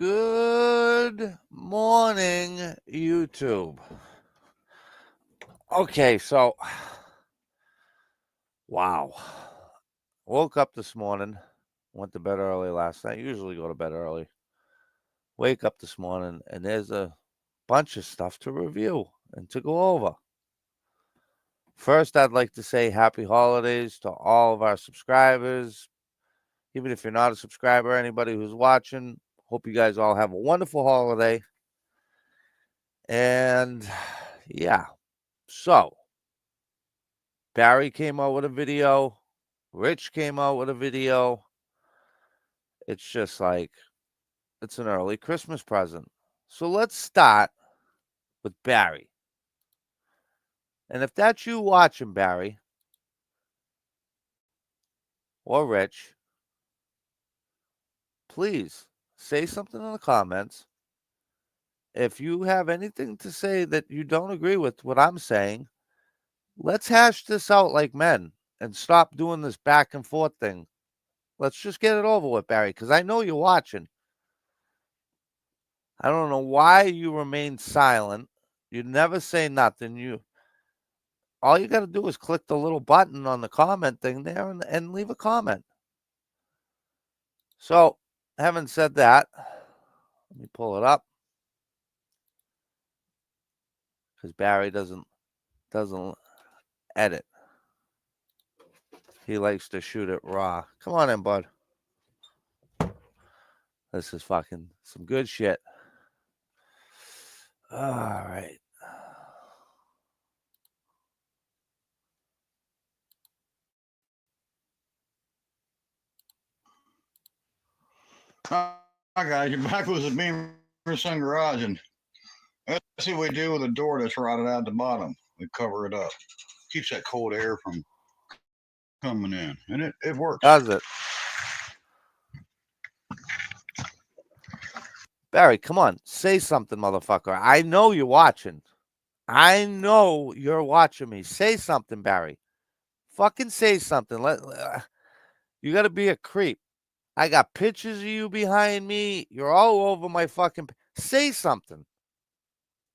Good morning, YouTube. Okay, so, wow. Woke up this morning, went to bed early last night. Usually go to bed early. Wake up this morning, and there's a bunch of stuff to review and to go over. First, I'd like to say happy holidays to all of our subscribers. Even if you're not a subscriber, anybody who's watching, hope you guys all have a wonderful holiday. And yeah, so Barry came out with a video. Rich came out with a video. It's just like, it's an early Christmas present. So let's start with Barry. And if that's you watching, Barry, or Rich, please say something in the comments. If you have anything to say that you don't agree with what I'm saying, let's hash this out like men and stop doing this back and forth thing. Let's just get it over with, Barry, because I know you're watching. I don't know why you remain silent. You never say nothing. All you got to do is click the little button on the comment thing there and leave a comment. So, having said that, let me pull it up because Barry doesn't edit. He likes to shoot it raw. Come on in, bud. This is fucking some good shit. All right. Hi guys, you're back with the Beamer Sun Garage, and let's see what we do with a door that's rotted out the bottom. We cover it up. Keeps that cold air from coming in, and it works. Does it? Barry, come on. Say something, motherfucker. I know you're watching. I know you're watching me. Say something, Barry. Fucking say something. You got to be a creep. I got pictures of you behind me. You're all over my fucking. Say something.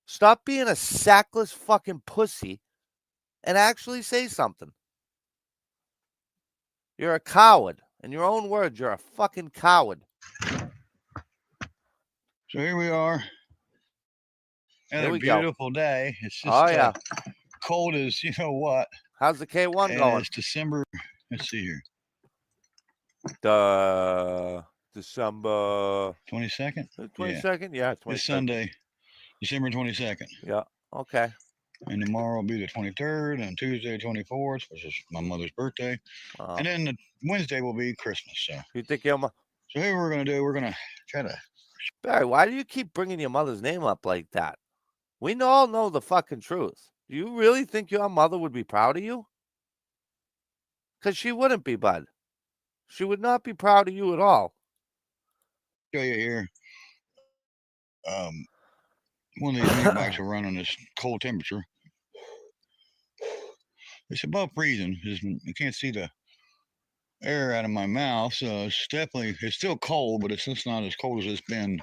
Stop being a sackless fucking pussy and actually say something. You're a coward. In your own words, you're a fucking coward. So here we are. Another beautiful day. It's just cold as you know what. How's the K1 and going? It's December. Let's see here. December 22nd. 22nd, yeah, 22nd. It's Sunday, December 22nd. Yeah. Okay. And tomorrow will be the 23rd, and Tuesday 24th, which is my mother's birthday, and then the Wednesday will be Christmas. So you think your mother? So here we're gonna do. We're gonna try to. Barry, why do you keep bringing your mother's name up like that? We all know the fucking truth. Do you really think your mother would be proud of you? Because she wouldn't be, bud. She would not be proud of you at all. Show you here. One of these meat bikes will run on this cold temperature. It's above freezing. You can't see the air out of my mouth, so it's still cold, but it's just not as cold as it's been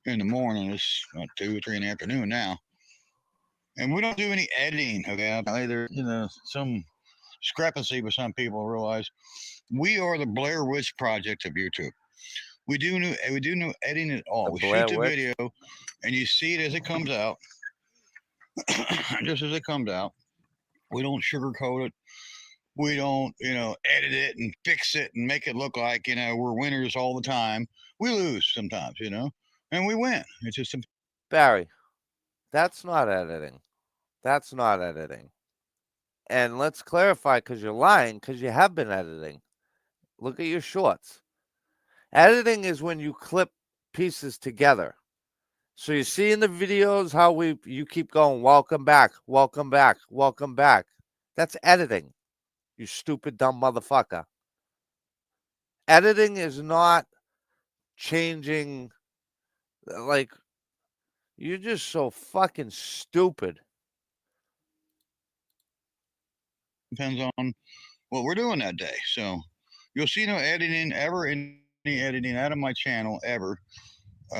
in the morning. It's about 2 or 3 in the afternoon now. And we don't do any editing, okay? Either, some discrepancy with some people realize we are the Blair Witch Project of YouTube. We do new editing at all. We shoot the video, and you see it as it comes out, just as it comes out. We don't sugarcoat it. We don't, edit it and fix it and make it look like, we're winners all the time. We lose sometimes, and we win. It's just Barry, that's not editing. That's not editing. And let's clarify, because you're lying, because you have been editing. Look at your shorts. Editing is when you clip pieces together. So you see in the videos how you keep going, welcome back, welcome back, welcome back. That's editing, you stupid, dumb motherfucker. Editing is not changing, like, you're just so fucking stupid. Depends on what we're doing that day. So you'll see no editing ever, any editing out of my channel ever.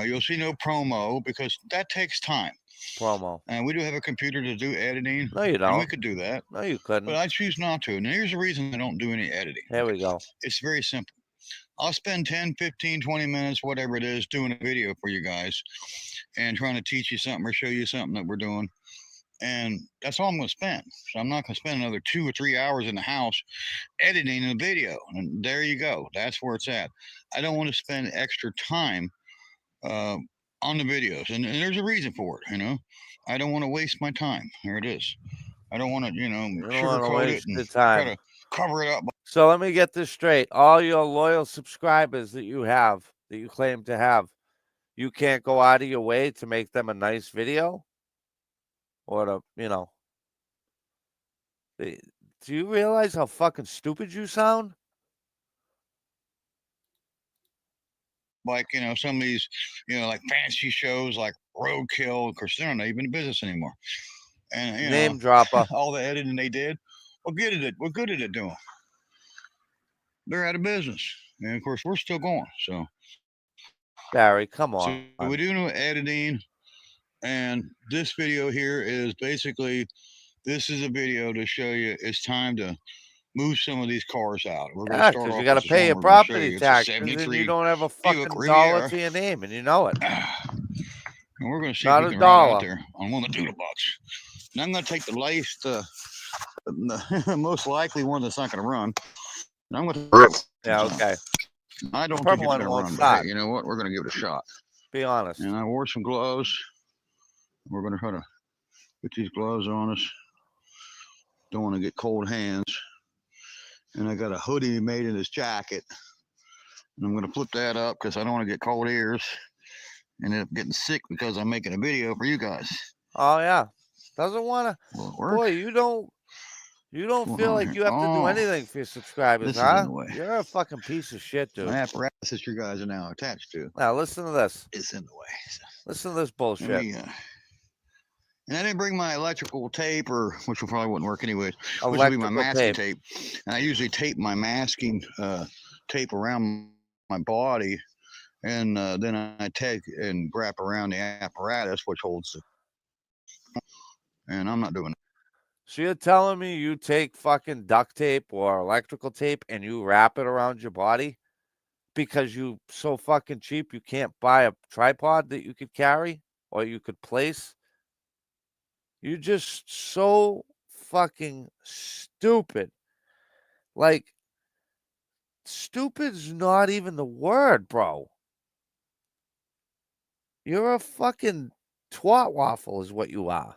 You'll see no promo because that takes time. Promo. And we do have a computer to do editing, No, you and we don't. could do that. No, you But couldn't. I choose not to. And here's the reason I don't do any editing. Here we go. It's very simple. I'll spend 10, 15, 20 minutes, whatever it is, doing a video for you guys and trying to teach you something or show you something that we're doing. And that's all I'm going to spend. So I'm not going to spend another 2 or 3 hours in the house editing a video. And there you go. That's where it's at. I don't want to spend extra time uh, on the videos. And there's a reason for it, I don't want to waste my time. There it is. I don't want to, You don't want to sugarcoat it waste and the try time. to cover it up. So let me get this straight. All your loyal subscribers that you have, that you claim to have, you can't go out of your way to make them a nice video? Or to, do you realize how fucking stupid you sound? Like, some of these, like fancy shows like Roadkill. Of course, they're not even in business anymore. And, Name dropper. all the editing they did, we're good at it doing. They're out of business. And of course, we're still going. So, Barry, come on. So we do no editing. And this video here is basically, this is a video to show you it's time to move some of these cars out. We're going to start off you got to with pay your one we're gonna show property you. tax, It's a and then 73 you don't have a Buick fucking dollar Riviera. to your name, and you know it. And we're going to see Not if a we can ride dollar. out there on one of the doodle bucks. And I'm going to take the most likely one that's not going to run. And I'm going to. Yeah, okay. I don't think Purple it's one going to won't run, but start. hey, you know what? We're going to give it a shot. Be honest. And I wore some gloves. We're going to try to put these gloves on us. Don't want to get cold hands. And I got a hoodie made in this jacket. And I'm going to flip that up because I don't want to get cold ears and end up getting sick because I'm making a video for you guys. Oh yeah, doesn't want to. Boy, you don't feel like you have to do anything for your subscribers, huh? You're a fucking piece of shit, dude. My apparatus that you guys are now attached to. Now listen to this. It's in the way. So listen to this bullshit. And I didn't bring my electrical tape, which probably wouldn't work anyways. Which would be my masking tape. And I usually tape my masking tape around my body, and then I take and wrap around the apparatus, which holds the. And I'm not doing that. So you're telling me you take fucking duct tape or electrical tape and you wrap it around your body because you so fucking cheap you can't buy a tripod that you could carry or you could place? You're just so fucking stupid. Like, stupid's not even the word, bro. You're a fucking twat waffle is what you are.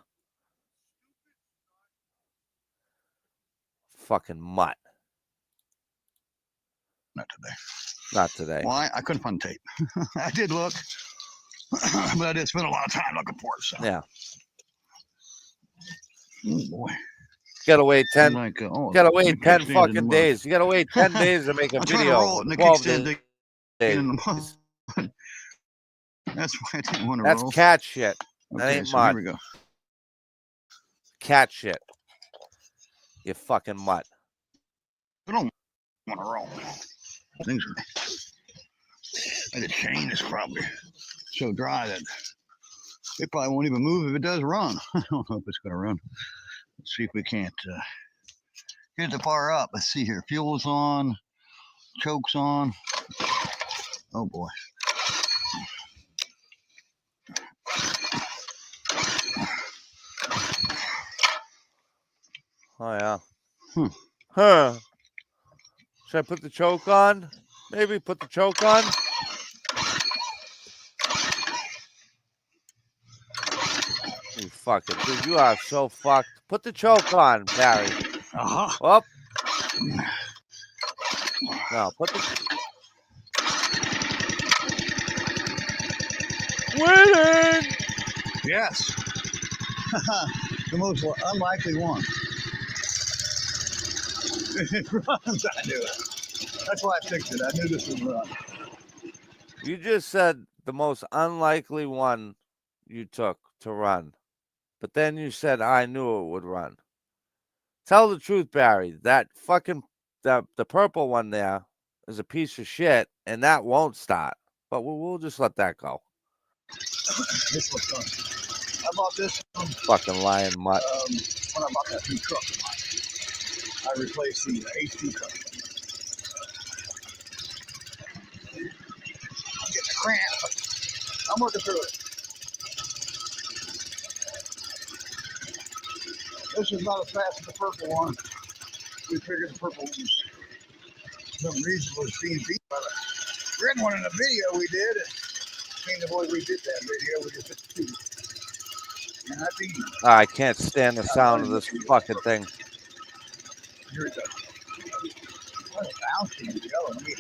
Fucking mutt. Not today. Well, I couldn't find tape. I did look, but I did spend a lot of time looking for it. So. Yeah. Oh boy. You gotta wait 10. Gotta wait 10 fucking days. You gotta wait 10 days to make a video. 12 days. That's why I didn't want to roll. That's cat shit. That ain't mud. Here we go. Cat shit. You fucking mutt. I don't want to roll. Things are. The chain is probably so dry that it probably won't even move if it does run. I don't know if it's going to run. Let's see if we can't get the fire up. Let's see here. Fuel's on. Choke's on. Oh boy. Oh yeah. Huh. Should I put the choke on? Maybe put the choke on. You fucking dude, you are so fucked. Put the choke on, Barry. Up. No, put the. Winning. Yes. The most unlikely one. It runs. I knew it. That's why I fixed it. I knew this would run. You just said the most unlikely one you took to run. But then you said, I knew it would run. Tell the truth, Barry. That fucking, the purple one there is a piece of shit, and that won't start. But we'll just let that go. This looks fun. I bought this Fucking lying mutt. when I bought that new truck. I replaced the HD truck. I'm getting a cramp. I'm working through it. This is not as fast as the purple one. We figured the purple one was some reason was being beat by the red one in the video we did. And seeing the way we did that video, we just hit the and I beat. I can't stand the sound of this fucking thing. Here we go. What a bouncing is yelling me.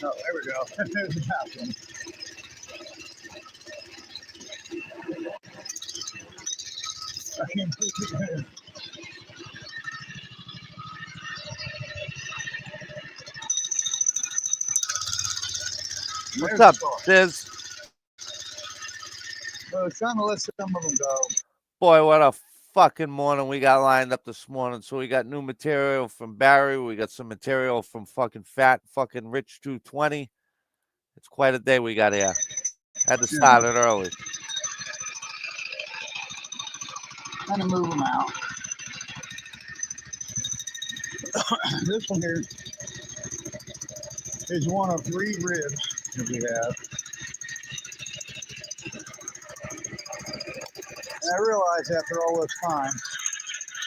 Oh, there we go. There's the bouncing. I can't see it. What's up, Diz? So it's time to let some of them go. Boy, what a fucking morning we got lined up this morning. So we got new material from Barry. We got some material from fucking fat fucking RICH220. It's quite a day we got here. Had to start it early. Kind of move them out. This one here is one of 3 ribs that we have. And I realize after all this time,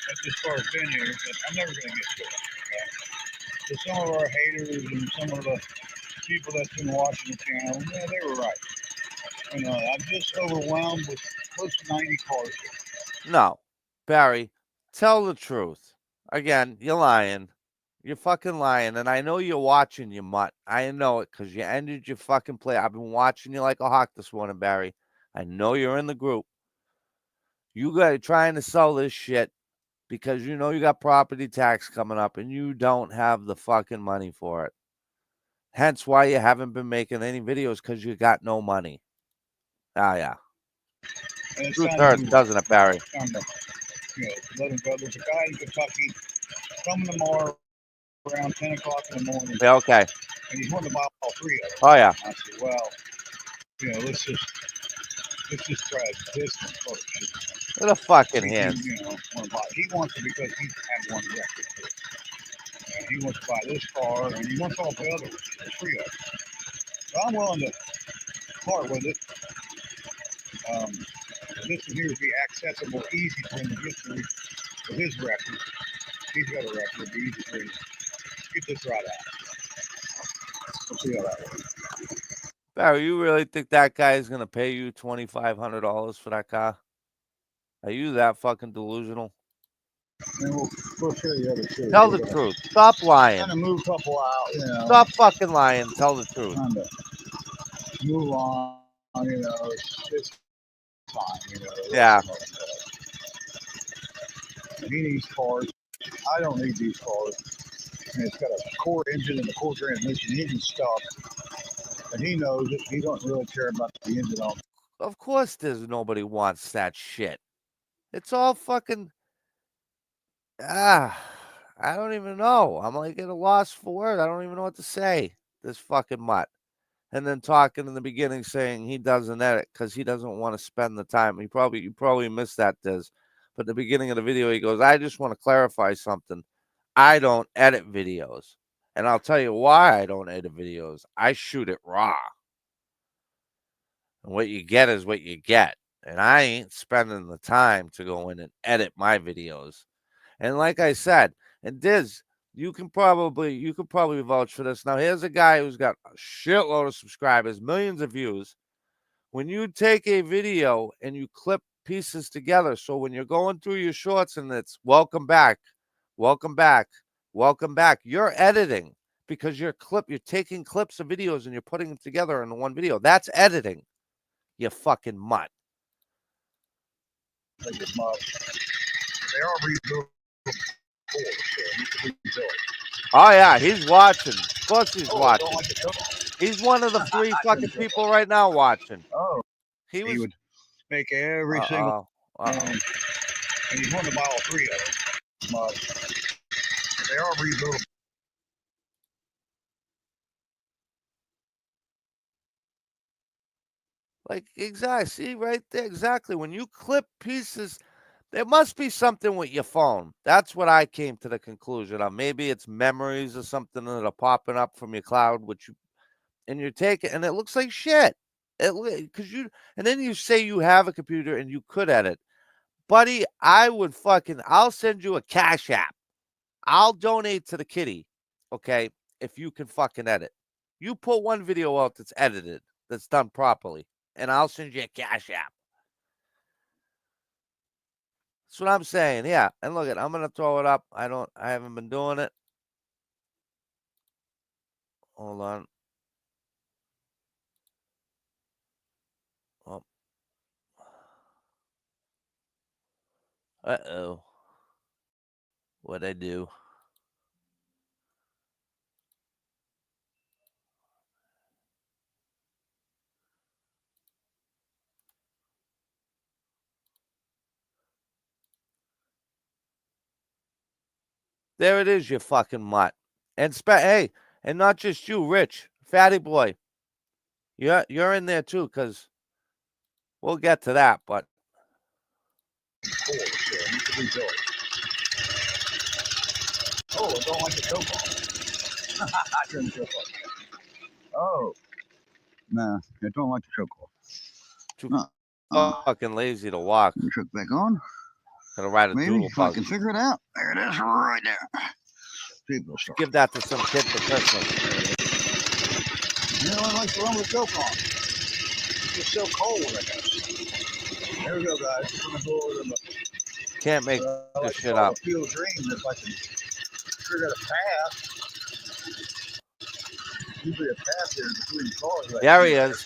that this car's been here, that I'm never going to get to it. Okay? So some of our haters and some of the people that's been watching the channel, yeah, they were right. You know, I'm just overwhelmed with close to 90 cars here. No, Barry, tell the truth. Again, you're lying. You're fucking lying. And I know you're watching, you mutt. I know it because you ended your fucking play. I've been watching you like a hawk this morning, Barry. I know you're in the group. You got trying to sell this shit because you know you got property tax coming up and you don't have the fucking money for it. Hence why you haven't been making any videos because you got no money. Ah, yeah. Truth hurts, doesn't it, Barry? You know, let him go. There's a guy in Kentucky coming tomorrow around 10 o'clock in the morning. Yeah, okay. And he's wanting to buy all 3 of them. Oh, yeah. I said, well, you know, let's just try this one first. What a fucking hands. You know, he wants it because he's had one record. And he wants to buy this car, and he wants all the other 3 of them. So I'm willing to part with it. This one here would be accessible, easy for him to get through with his record. He's got a record, it'd be easy for him to get this right out. We'll see how that works. Barry, you really think that guy is going to pay you $2,500 for that car? Are you that fucking delusional? And we'll show you the other 2. Tell the truth. Stop lying. Kind of move a couple out, you know. Stop fucking lying. Tell the truth. Kind of move on, you know. It's fine, you know. Yeah. He needs cars. I don't need these cars. And it's got a core engine and a core transmission. He can stop. And he knows it. He don't really care about the engine on. Of course there's nobody wants that shit. It's all fucking... I don't even know. I'm like at a loss for word. I don't even know what to say. This fucking mutt. And then talking in the beginning saying he doesn't edit because he doesn't want to spend the time. You probably missed that, Diz. But at the beginning of the video, he goes, I just want to clarify something. I don't edit videos. And I'll tell you why I don't edit videos. I shoot it raw. And what you get is what you get. And I ain't spending the time to go in and edit my videos. And like I said, and Diz, you could probably vouch for this. Now, here's a guy who's got a shitload of subscribers, millions of views. When you take a video and you clip pieces together, so when you're going through your shorts and it's welcome back, welcome back, welcome back, you're editing because you're taking clips of videos and you're putting them together in one video. That's editing, you fucking mutt. They are rebuilt. Oh, yeah, he's watching. Of course he's watching. He's one of the 3 fucking people right now watching. Oh. He would make every single... and he's wanting to buy all 3 of them. They are rebuilt. Like, exactly. See right there, exactly. When you clip pieces, there must be something with your phone. That's what I came to the conclusion of. Maybe it's memories or something that are popping up from your cloud, which you and you're taking, and it looks like shit. Because you, and then you say you have a computer and you could edit, buddy. I'll send you a cash app. I'll donate to the kitty, okay, if you can fucking edit. You put one video out that's edited, that's done properly, and I'll send you a cash app. That's what I'm saying. Yeah. And look, I'm gonna throw it up. I haven't been doing it. Hold on. Oh, uh-oh. What'd I do? There it is, you fucking mutt. And hey, and not just you, Rich, fatty boy. You're in there too, cause we'll get to that. But Cool, so you can enjoy. Oh, I don't like the choke off. I couldn't choke off. Oh. Nah, I don't like the choke off. too fucking lazy to walk. Choke back on. Gonna write a Maybe doodle if I bug. can figure it out. There it is, right there. People start. Give that to some kid for Christmas. You know, I like to run with the choke on. It's just so cold, I guess. There we go, guys. I'm gonna go over to the. Can't make I this like to shit call up. the field of dreams. If I can figure out a path. Usually a path there between cars. Right There he is.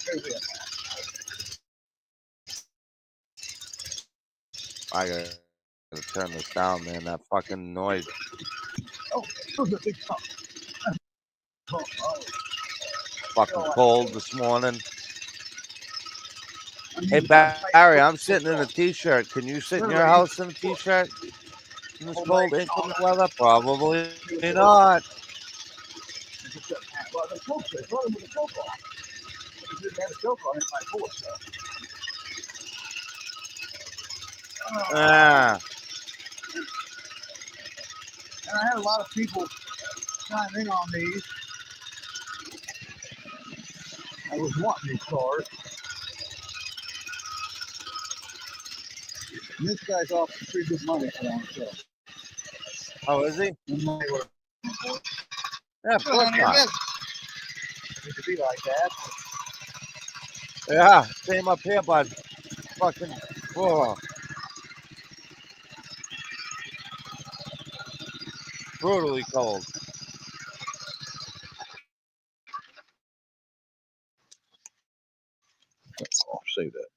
There's a I gotta turn this down, man. That fucking noise. oh, there's a big truck. Oh, Fucking cold this morning. Hey, I Barry, I'm sitting in a t-shirt. Can you sit in your Everybody, house in a t-shirt in this all cold night, all inclement night. weather? Probably not. Well, the choke says, running with the choke on. If you didn't have a choke on, it might pull itself. Ah. And I had a lot of people chime in on these. I was wanting these cars. And this guy's offering pretty good money for them. So. Oh, is he? Money Yeah, of course not. It could be like that. Yeah, same up here, bud. Fucking, oh, brutally cold. I'll say that.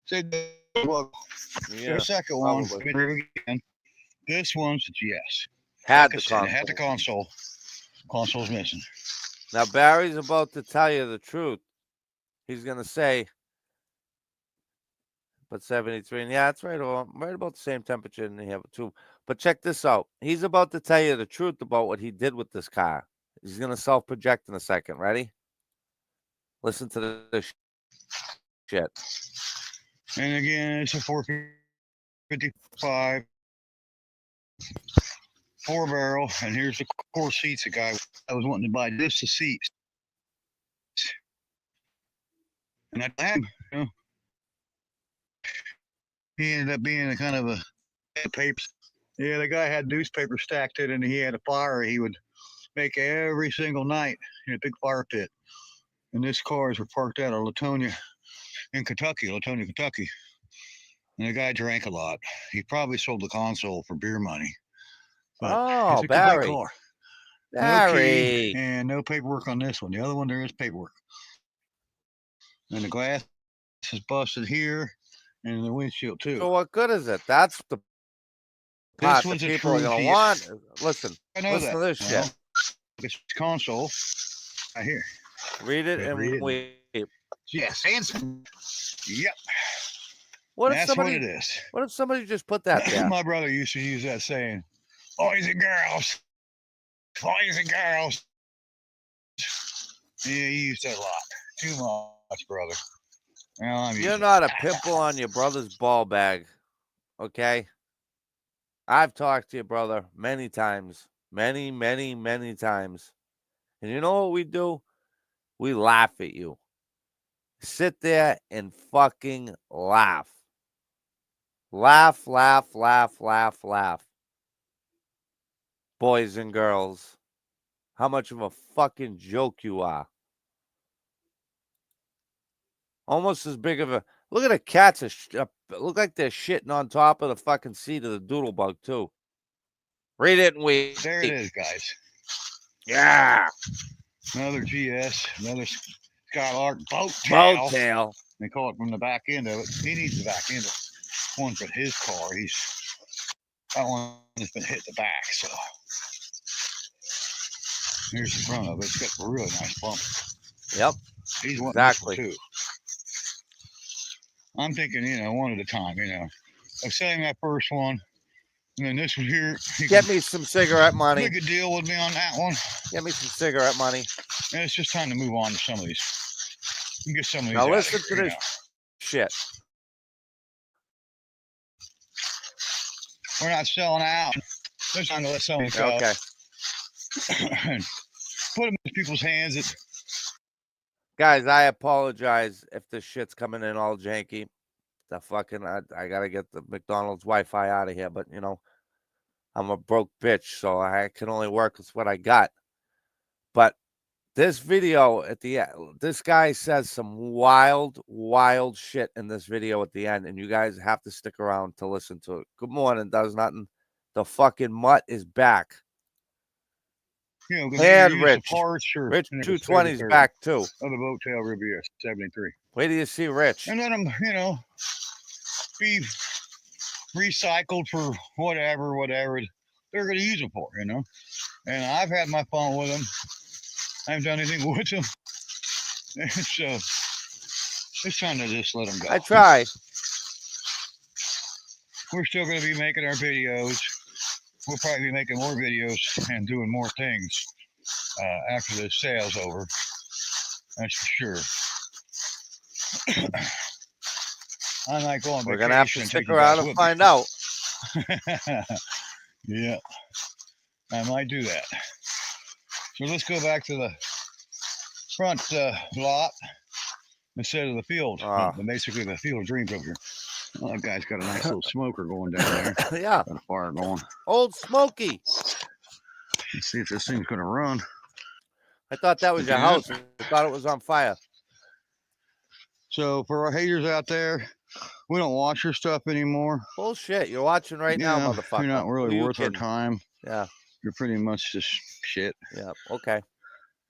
Say that. Well, Yeah, the second probably. one. Again. This one's yes. Had Like I the said, it had the console. console. Console's missing. Now Barry's about to tell you the truth. He's gonna say, but 73, and yeah, it's right about the same temperature in here too. But check this out. He's about to tell you the truth about what he did with this car. He's gonna self-project in a second. Ready? Listen to this shit. And again, it's a 455 4 barrel, and here's the core seats. The guy I was wanting to buy just the seats, and I had, he ended up being a kind of a paper. Yeah, the guy had newspaper stacked it, and he had a fire he would make every single night in a big fire pit. And this cars were parked out of Latonia in Kentucky, Latonia, Kentucky. And the guy drank a lot. He probably sold the console for beer money. But Oh, it's a complete Barry. car. No key Barry. and no paperwork on this one. The other one, there is paperwork. And the glass is busted here and the windshield too. So what good is it? That's the This part one's that a people are true gonna G. want. Listen, I know listen that. to this shit. It's console right here. Read it and read it. weep. Yes, and yep. What if That's somebody? what it is. What if somebody just put that there? My brother used to use that saying, "Boys and girls, boys and girls." Yeah, he used that a lot. Too much. brother. Well, I'm You're using not a pimple on your brother's ball bag, okay? I've talked to your brother many times. Many, many, many times. And you know what we do? We laugh at you. Sit there and fucking laugh. Laugh, laugh, laugh, laugh, laugh. Boys and girls, how much of a fucking joke you are. Almost as big of a look at the cats. Look like they're shitting on top of the fucking seat of the doodle bug too. Read it and weep. there it is, guys. Yeah. Another GS, another Skylark boat Boat tail. tail. They call it from the back end of it. He needs the back end of it. One for his car. That one has been hit the back, so here's the front of it. It's got a really nice bump. Yep. He's wanting Exactly. this one too. I'm thinking, one at a time, I'm selling that first one, and then this one here. Get me some cigarette money. Make a deal with me on that one. Get me some cigarette money. And it's just time to move on to some of these. You get some of these Now out listen of here, to this shit. We're not selling out. There's time to let some of these go. Okay. And put them in people's hands. Guys, I apologize if this shit's coming in all janky. The fucking I gotta get the McDonald's Wi-Fi out of here, but I'm a broke bitch, so I can only work with what I got. But this video at the end, this guy says some wild, wild shit in this video at the end, and you guys have to stick around to listen to it. Good morning, does nothing. The fucking mutt is back. And Rich. Rich 220 is back too. Of the boat tail Riviera 73. Wait till you see Rich. And let them, be recycled for whatever they're going to use them for, And I've had my fun with them. I haven't done anything with them. So it's time to just let them go. I try. We're still going to be making our videos. We'll probably be making more videos and doing more things after the sale's over. That's for sure. I might go on vacation. We're gonna have to stick around and find out. Yeah, I might do that. So let's go back to the front lot instead of the field. Basically, the field of dreams over here. Well, that guy's got a nice little smoker going down there. Yeah. Got a fire going. Old Smoky. Let's see if this thing's going to run. I thought that was your house. I thought it was on fire. So for our haters out there, we don't watch your stuff anymore. Bullshit. You're watching right now, motherfucker. You're not really worth our time. Yeah. You're pretty much just shit. Yep. Okay.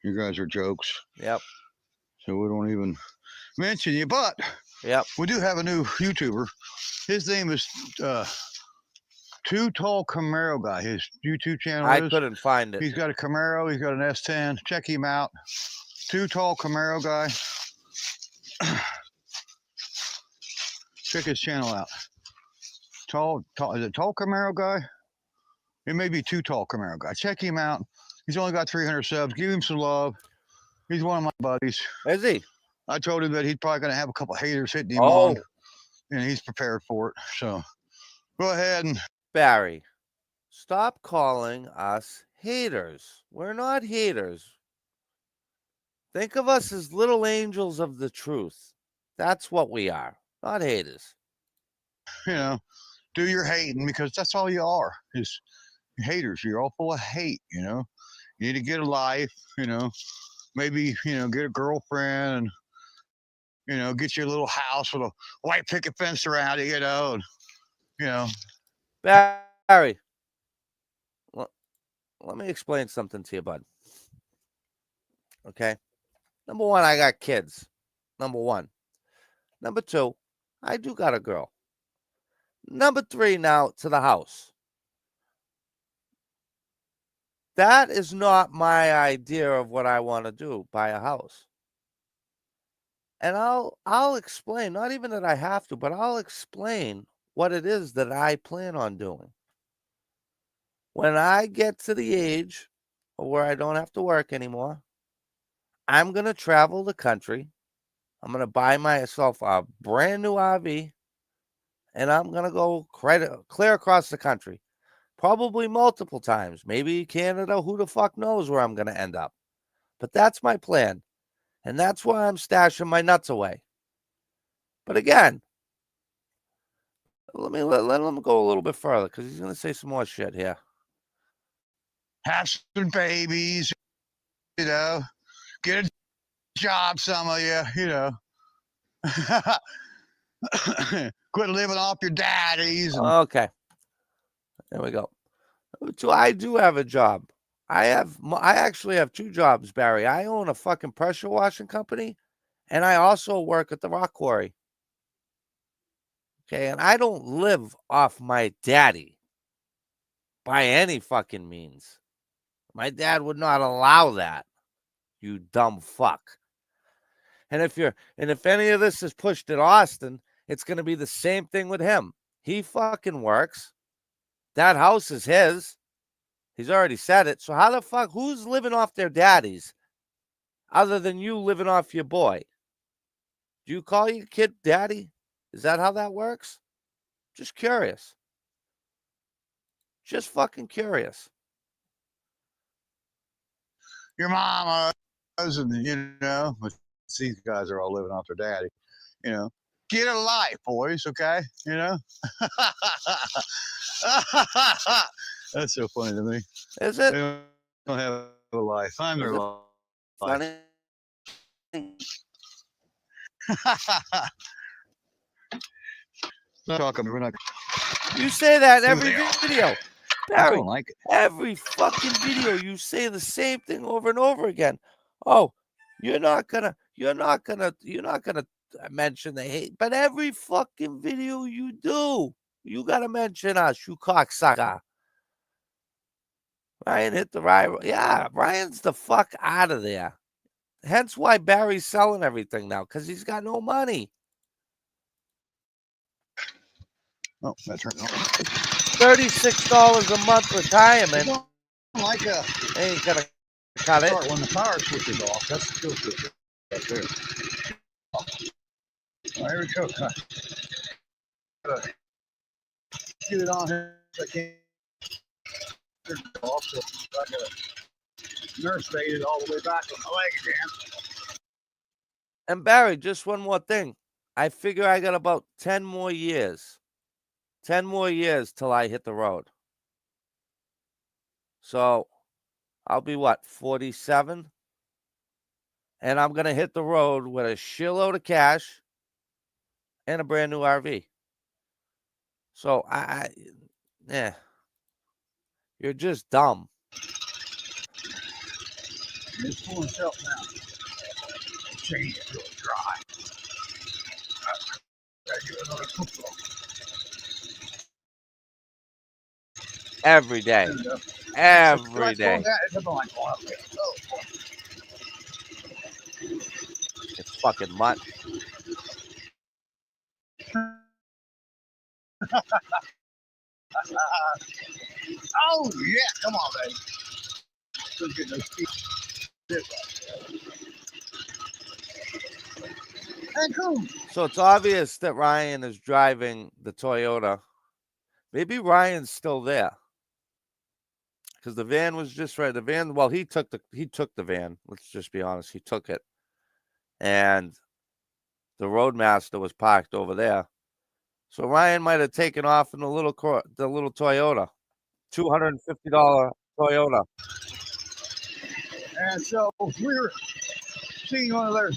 You guys are jokes. Yep. So we don't even mention you. But yep, we do have a new YouTuber. His name is Too Tall Camaro Guy. His YouTube channel I couldn't find it. He's got a Camaro. He's got an S10. Check him out. Too Tall Camaro Guy. Check his channel out. Tall, is it Tall Camaro Guy? It may be Too Tall Camaro Guy. Check him out. He's only got 300 subs. Give him some love. He's one of my buddies. Is he? I told him that he's probably going to have a couple of haters hitting him on, and he's prepared for it. So go ahead and... Barry, stop calling us haters. We're not haters. Think of us as little angels of the truth. That's what we are, not haters. Do your hating, because that's all you are, is haters. You're all full of hate, You need to get a life, maybe, get a girlfriend and, get you a little house with a white picket fence around it, and, Barry, let me explain something to you, bud. Okay? Number one, I got kids. Number one. Number two, I do got a girl. Number three, now to the house. That is not my idea of what I want to do, buy a house. And I'll explain, not even that I have to, but I'll explain what it is that I plan on doing. When I get to the age where I don't have to work anymore, I'm going to travel the country. I'm going to buy myself a brand new RV, and I'm going to go clear across the country. Probably multiple times. Maybe Canada. Who the fuck knows where I'm going to end up. But that's my plan. And that's why I'm stashing my nuts away. But again, let him go a little bit further because he's going to say some more shit here. Have some babies, you know. Get a job, some of you, you know. Quit living off your daddies. And Okay. There we go. I do have a job. I actually have two jobs, Barry. I own a fucking pressure washing company, and I also work at the rock quarry. Okay, and I don't live off my daddy by any fucking means. My dad would not allow that. You dumb fuck. And if any of this is pushed at Austin, it's going to be the same thing with him. He fucking works. That house is his. He's already said it. So how the fuck, who's living off their daddies other than you living off your boy? Do you call your kid daddy? Is that how that works? Just curious. Just fucking curious. your mama, and you know, but these guys are all living off their daddy. You know, get a life, boys. Okay, you know. That's so funny to me. Is it? They don't have a life. I'm their life. Funny. Not talking. We're not. You say that in every video. I Barry, don't like it. every fucking video you say the same thing over and over again. Oh, you're not gonna mention the hate, but every fucking video you do, you gotta mention us, you cocksucker. Ryan hit the right. Yeah, Ryan's the fuck out of there. Hence why Barry's selling everything now, because he's got no money. Oh, that's right. $36 a month retirement. Like ain't gonna cut it. When the power switches off, that's the kill switch right there. There we go. Get it on here. I can't turn it off, so I gotta nurse bait it all the way back on my leg again. And Barry, just one more thing. I figure I got about 10 more years. 10 more years till I hit the road. So I'll be what, 47? And I'm going to hit the road with a shitload of cash and a brand new RV. So yeah, you're just dumb. It's pulling itself now. Change it real dry. Gotta give it another football. Every day. Every day. You fucking mutt. Oh, yeah. Come on, baby. Still getting those feet. And cool. So it's obvious that Ryan is driving the Toyota. Maybe Ryan's still there. Because the van was just right. The van, well, he took the van. Let's just be honest. He took it. And the Roadmaster was parked over there. So Ryan might have taken off in the little Toyota. $250 Toyota. And so we were seeing one of their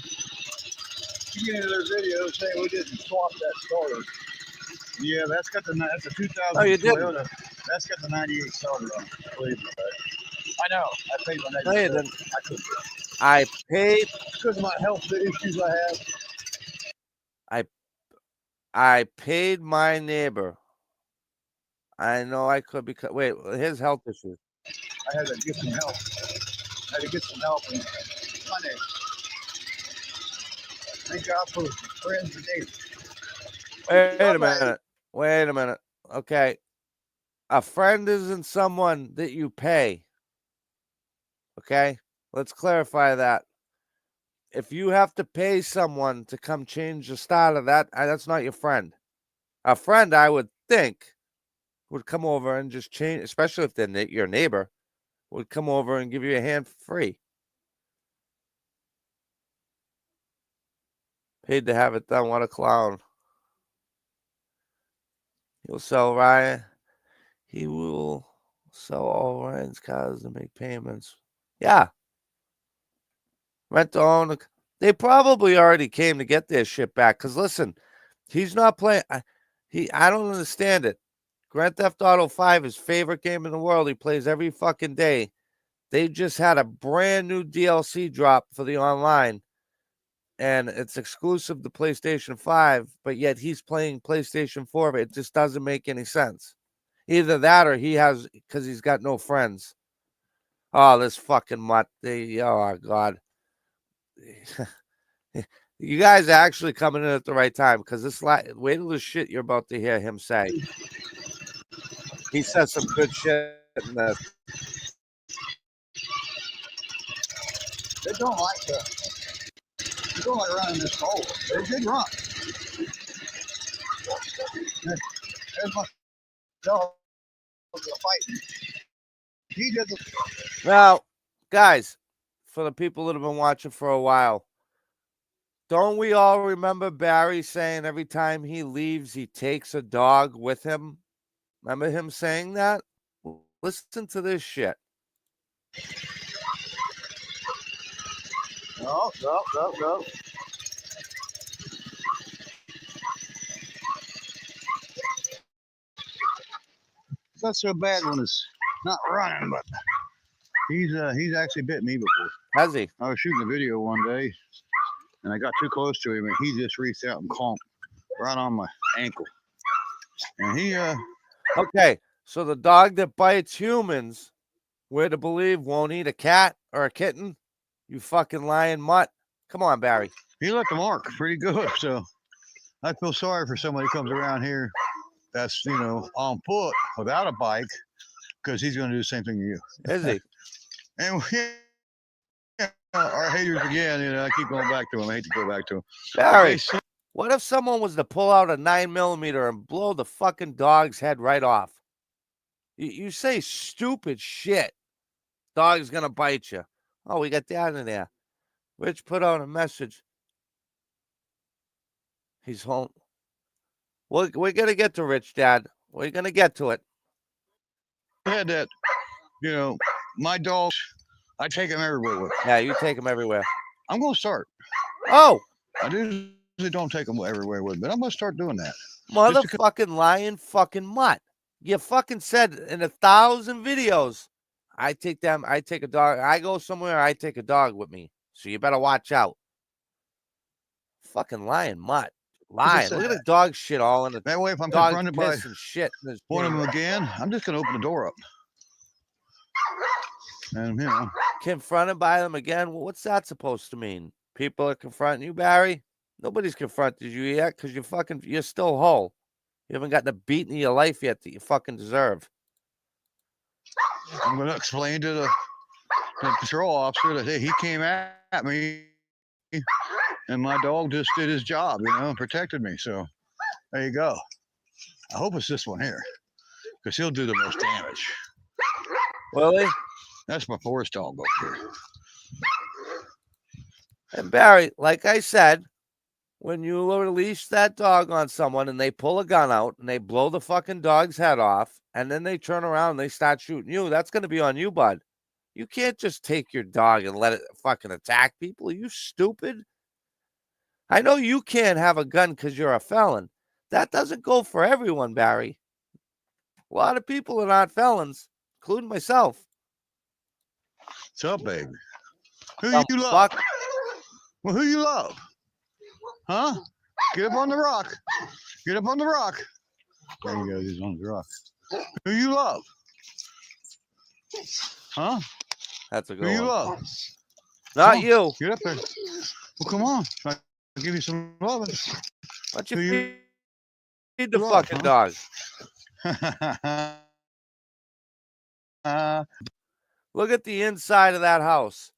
beginning of their videos saying we didn't swap that starter. Yeah, that's a 2000 Oh, you Toyota. didn't? That's got the 98 starter on it. Believe me, I know. I paid my No, you didn't. I couldn't. I paid. Because of my health issues I have. I paid my neighbor. I know I could because wait, his health issues. I had to get some help. I had to get some help and money. Thank God for friends and neighbors. Wait a minute. Okay. A friend isn't someone that you pay. Okay? Let's clarify that. if you have to pay someone to come change the start of that, that's not your friend. A friend, I would think, would come over and just change, especially if they're your neighbor, would come over and give you a hand for free. Paid to have it done. What a clown. He'll sell Ryan. He will sell all Ryan's cars and make payments. Yeah. Rent to own. They probably already came to get their shit back. Because listen, he's not playing. I don't understand it. Grand Theft Auto 5, his favorite game in the world. He plays every fucking day. They just had a brand new DLC drop for the online, and it's exclusive to PlayStation 5, but yet he's playing PlayStation 4. It just doesn't make any sense. Either that or he has, because he's got no friends. Oh, this fucking mutt. Oh, God. You guys are actually coming in at the right time, because wait till the shit you're about to hear him say. He says some good shit in this. They don't like that. They don't like running this cold. They did run. There's my dog fighting. He did the. Now, guys, for the people that have been watching for a while, don't we all remember Barry saying every time he leaves, he takes a dog with him? Remember him saying that? Listen to this shit. No. It's not so bad when it's not running, but he's actually bit me before. Has he? I was shooting a video one day, and I got too close to him, and he just reached out and clomped right on my ankle. And he Okay, so the dog that bites humans, we're to believe, won't eat a cat or a kitten? You fucking lying mutt. Come on, Barry. He left a mark pretty good, so I feel sorry for somebody who comes around here that's, on foot without a bike, because he's going to do the same thing to you. Is he? And our haters again, I keep going back to him. I hate to go back to him. Barry, what if someone was to pull out a 9mm and blow the fucking dog's head right off? You say stupid shit. Dog's going to bite you. Oh, we got Dad in there. Rich put out a message. He's home. We're going to get to Rich, Dad. We're going to get to it. I had that, my dogs, I take them everywhere with me. Yeah, you take them everywhere. I'm going to start. Oh! I usually don't take them everywhere with me, but I'm going to start doing that. Motherfucking lying fucking mutt. You fucking said in 1,000 videos, I take a dog. I go somewhere, I take a dog with me. So you better watch out. Fucking lying mutt. Lying. Look at the dog shit all in the that way. If I'm dog confronted by and shit one of them again, I'm just going to open the door up. And, confronted by them again? Well, what's that supposed to mean? People are confronting you, Barry? Nobody's confronted you yet because you're still whole. You haven't gotten a beating in your life yet that you fucking deserve. I'm going to explain to the patrol officer that, hey, he came at me and my dog just did his job, and protected me. So there you go. I hope it's this one here, because he'll do the most damage. Really? That's my forest dog up here. And Barry, like I said, when you release that dog on someone and they pull a gun out and they blow the fucking dog's head off and then they turn around and they start shooting you, that's going to be on you, bud. You can't just take your dog and let it fucking attack people. Are you stupid? I know you can't have a gun because you're a felon. That doesn't go for everyone, Barry. A lot of people are not felons, including myself. What's up, baby? Who you love? Well, who you love? Huh? Get up on the rock. Get up on the rock. There you go. He's on the rock. Who you love? Huh? That's a good one. Who you one. love? Not you. Get up there. Well, come on. I'll give you some love. Why don't you feed the fucking dog? Look at the inside of that house.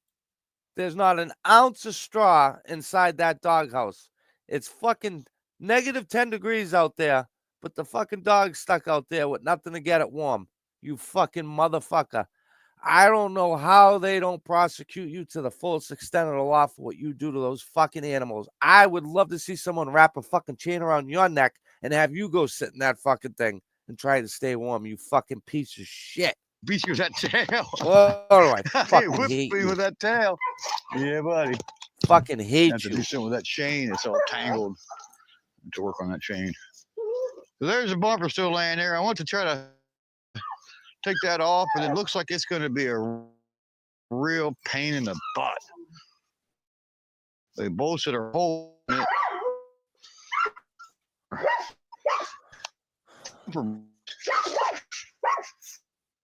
There's not an ounce of straw inside that doghouse. It's fucking negative 10 degrees out there, but the fucking dog's stuck out there with nothing to get it warm. You fucking motherfucker. I don't know how they don't prosecute you to the fullest extent of the law for what you do to those fucking animals. I would love to see someone wrap a fucking chain around your neck and have you go sit in that fucking thing and try to stay warm, you fucking piece of shit. Beat you with that tail. Oh, I Hey, fucking whip hate me you. with that tail. Yeah, buddy. Fucking I have hate to you. do something with that chain. It's all tangled. I have to work on that chain. So there's a bumper still laying there. I want to try to take that off, but it looks like it's going to be a real pain in the butt. The bolts that are holding it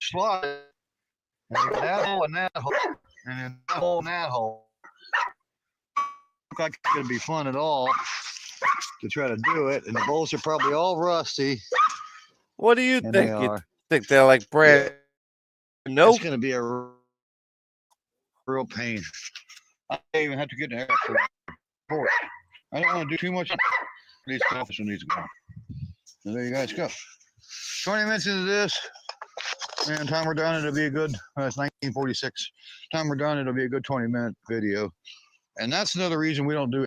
slide. And that hole and that hole, and then that hole and that hole. Look like it's going to be fun at all to try to do it, and the bolts are probably all rusty. What do you And think? they You are. think they're like brand new? It's going to be a real pain. I even have to get an air for it. I don't want to do too much. These officer needs to go. So there you guys go. 20 minutes into this, and time we're done, it'll be a good. It's 1946. Time we're done, it'll be a good 20-minute video. And that's another reason we don't do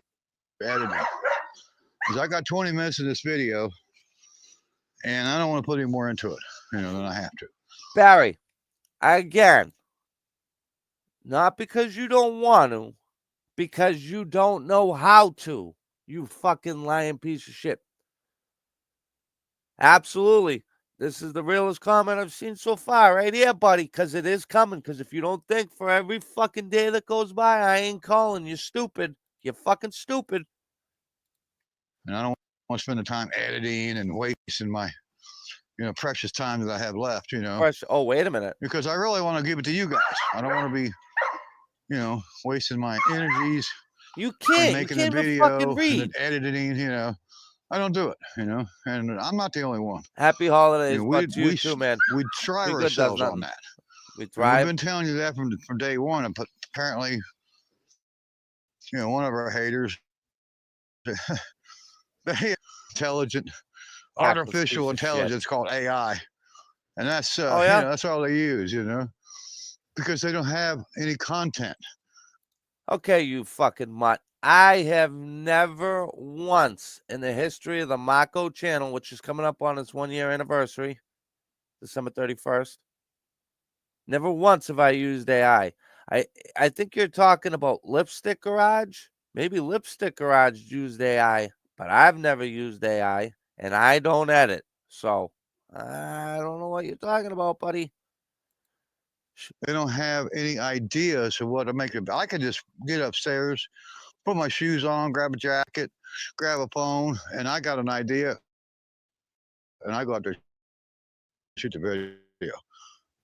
editing. Because I got 20 minutes of this video, and I don't want to put any more into it, than I have to. Barry, again, not because you don't want to, because you don't know how to. You fucking lying piece of shit. Absolutely. This is the realest comment I've seen so far right here, buddy, because it is coming. Because if you don't think for every fucking day that goes by, I ain't calling, you're stupid. You're fucking stupid. And I don't want to spend the time editing and wasting my, precious time that I have left, Oh, wait a minute. because I really want to give it to you guys. I don't want to be, wasting my energies You and can't. You making the can't even fucking video and read. then editing. I don't do it, and I'm not the only one. Happy holidays, We but to you too, man. we try Be good does ourselves on nothing. that. We And we've thrive. been telling you that from day one, but apparently, one of our haters, they intelligent artificial intelligence called AI, and that's Oh, yeah? that's all they use, because they don't have any content. Okay, you fucking mutt. I have never once in the history of the Mako channel, which is coming up on its 1-year anniversary, December 31st, never once have I used AI. I think you're talking about Lipstick Garage. Maybe Lipstick Garage used AI, but I've never used AI, and I don't edit. So, I don't know what you're talking about, buddy. They don't have any ideas of what to make it. I could just get upstairs, put my shoes on, grab a jacket, grab a phone, and I got an idea, and I go out there shoot the video.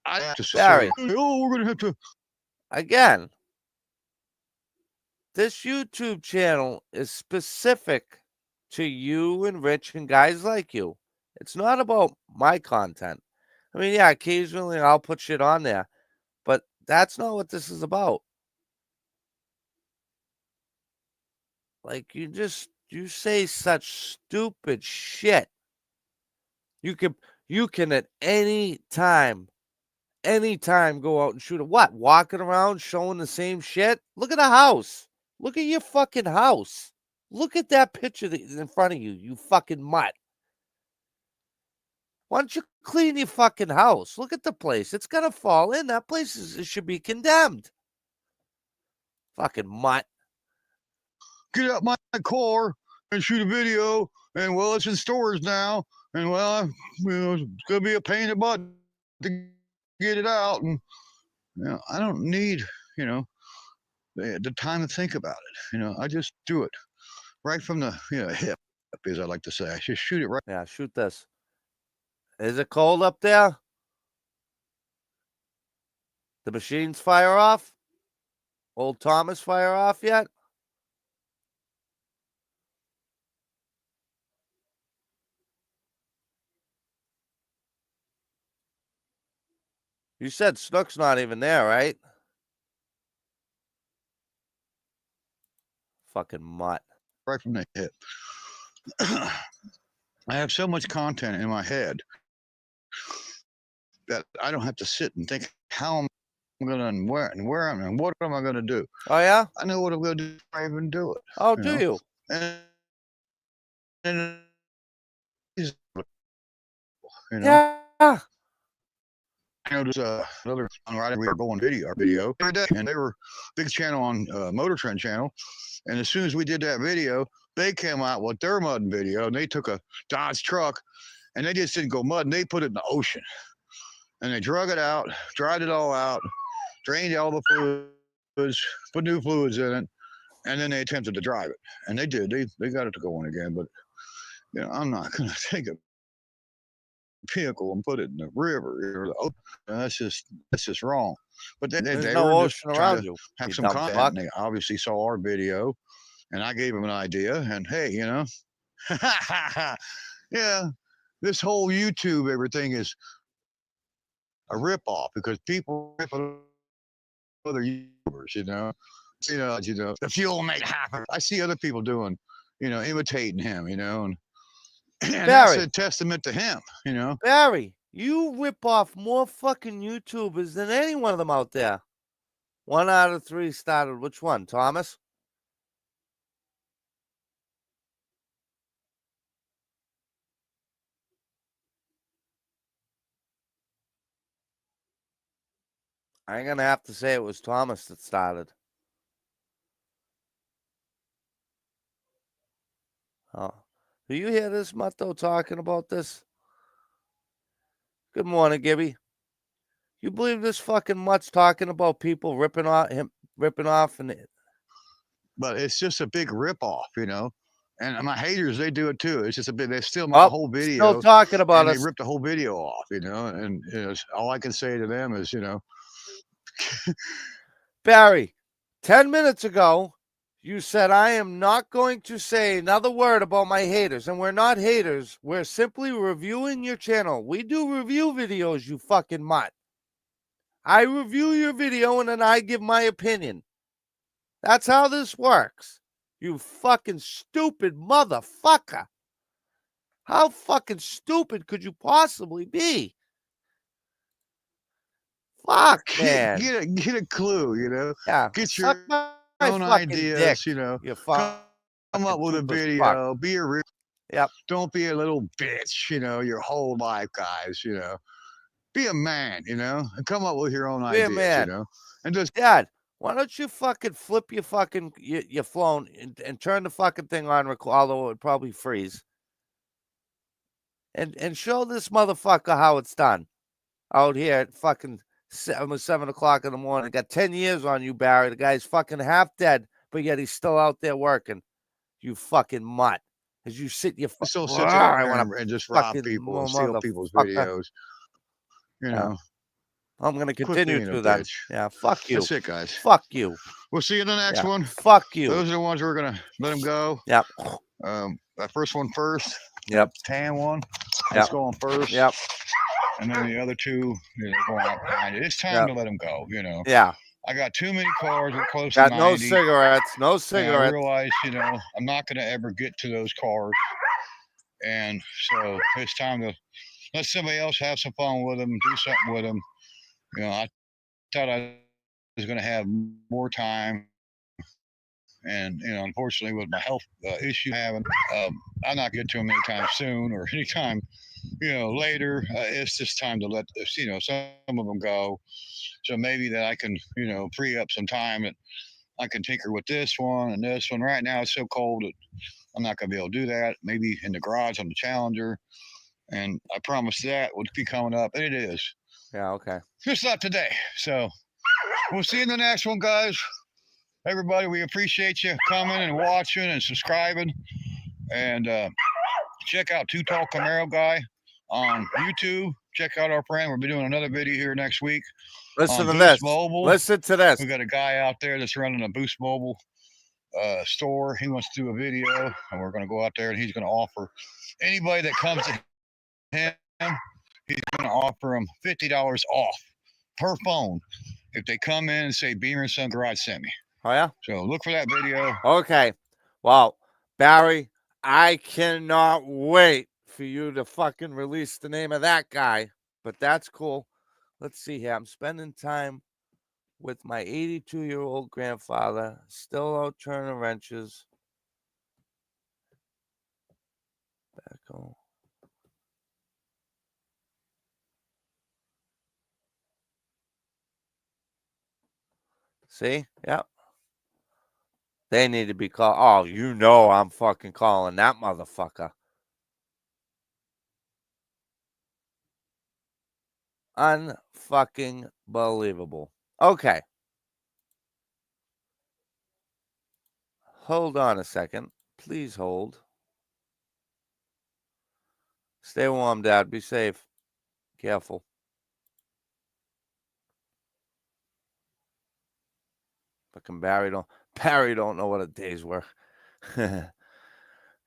I have to say, Barry, oh, we're gonna have to. again, this YouTube channel is specific to you and Rich and guys like you. It's not about my content. I mean, yeah, occasionally I'll put shit on there, but that's not what this is about. Like, you say such stupid shit. You can at any time go out and shoot a what? Walking around showing the same shit? Look at the house. Look at your fucking house. Look at that picture that's in front of you, you fucking mutt. Why don't you clean your fucking house? Look at the place. It's gonna fall in. That place it should be condemned. Fucking mutt. Get out my car and shoot a video, and well, it's in stores now, and well, it's gonna be a pain in the butt to get it out, and I don't need the time to think about it. I just do it right from the hip, as I like to say. I just shoot it right. Yeah, shoot this. Is it cold up there? The machines fire off? Old Thomas fire off yet? You said Snook's not even there, right? Fucking mutt. right from the hip. I have so much content in my head that I don't have to sit and think how I'm going to and what am I going to do. Oh yeah. I know what I'm going to do before I even do it. Oh, You do know, you? and you know. Yeah. I noticed another songwriter we were going video every day, and they were big channel on Motor Trend channel. And as soon as we did that video, they came out with their mudding video, and they took a Dodge truck, and they just didn't go mudding; they put it in the ocean, and they drug it out, dried it all out, drained all the fluids, put new fluids in it, and then they attempted to drive it, and they did. They got it to going again, but you know, I'm not going to take a vehicle and put it in the river or the ocean. That's just wrong. But There's they no were just ocean trying around to you. have You some dumb content. fuck. And they obviously saw our video, and I gave them an idea. And hey, you know, yeah, this whole YouTube everything is a ripoff because people rip other YouTubers. The fuel made happen. I see other people doing, imitating him. And that's Barry. a testament to him. Barry. You rip off more fucking YouTubers than any one of them out there. 1 out of 3 started. Which one, Thomas? I ain't gonna have to say it was Thomas that started. Oh. Do you hear this Mutto talking about this? Good morning, Gibby. You believe this fucking mutt's talking about people ripping off and But it's just a big ripoff. And my haters, they do it too. It's just a bit. They steal my whole still video talking about and they us. rip the whole video off. And all I can say to them is, Barry, 10 minutes ago, you said I am not going to say another word about my haters. And we're not haters. We're simply reviewing your channel. We do review videos, you fucking mutt. I review your video and then I give my opinion. That's how this works. You fucking stupid motherfucker. How fucking stupid could you possibly be? Fuck, man. get a clue. Yeah, Get suck your my own fucking dick. ideas. You Come up fucking with a toothless fuck. video. Be a real. Yep. Don't be a little bitch. Your whole life, guys. Be a man. And come up with your own Be a ideas. man. And just Dad, why don't you fucking flip your fucking your phone and turn the fucking thing on, although it would probably freeze. And show this motherfucker how it's done. Out here at fucking 7 o'clock in the morning. Got 10 years on you, Barry. The guy's fucking half dead, but yet he's still out there working. You fucking mutt. As you sit your still sit I there want and to just rob fucking people and steal people's motherfucker. videos. Yeah. I'm gonna Quit continue being a to then. bitch. Yeah, fuck you. That's it, guys. Fuck you. We'll see you in the next one. Fuck you. Those are the ones we're gonna let them go. Yep. That first one first. Yep. Tan one. Let's go on first. Yep. And then the other two, going out behind it. It's time to let them go. Yeah. I got too many cars. We're close Got to 90. no cigarettes. No cigarettes. And I realize, I'm not going to ever get to those cars. And so it's time to let somebody else have some fun with them, do something with them. I thought I was going to have more time. And, unfortunately, with my health issue having, I'm not getting to them anytime soon or anytime, later. It's just time to let, some of them go. So maybe that I can, free up some time that I can tinker with this one and this one. Right now, it's so cold that I'm not going to be able to do that. Maybe in the garage on the Challenger. And I promise that would be coming up. And it is. Yeah, okay. Just not today. So we'll see you in the next one, guys. Everybody, we appreciate you coming and watching and subscribing. And check out Too Tall Camaro Guy on YouTube. Check out our friend. We'll be doing another video here next week. Listen to Boost this. Mobile. Listen to this. We got a guy out there that's running a Boost Mobile store. He wants to do a video, and we're going to go out there, and he's going to offer anybody that comes to him, he's going to offer them $50 off per phone if they come in and say Beamer and Son Garage sent me. Oh, yeah? So look for that video. Okay. Well, Barry, I cannot wait for you to fucking release the name of that guy. But that's cool. Let's see here. I'm spending time with my 82-year-old grandfather, still out turning wrenches. Back home. See? Yep. They need to be called. Oh, you know I'm fucking calling that motherfucker. Unfucking believable. Okay. Hold on a second. Please hold. Stay warm, Dad. Be safe. Careful. Fucking Barry don't know what a day's work.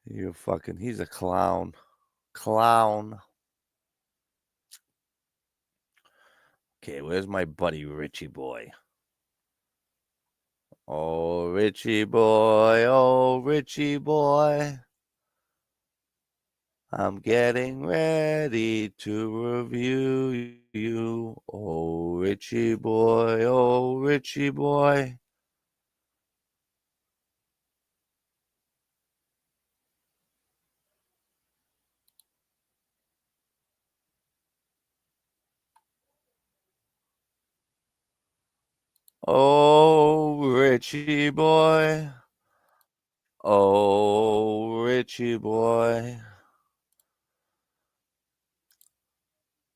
You fucking he's a clown. Clown. Okay, where's my buddy Richie boy? Oh, Richie boy, oh, Richie boy. I'm getting ready to review you. Oh, Richie boy, oh, Richie boy. Oh, Richie boy. Oh, Richie boy.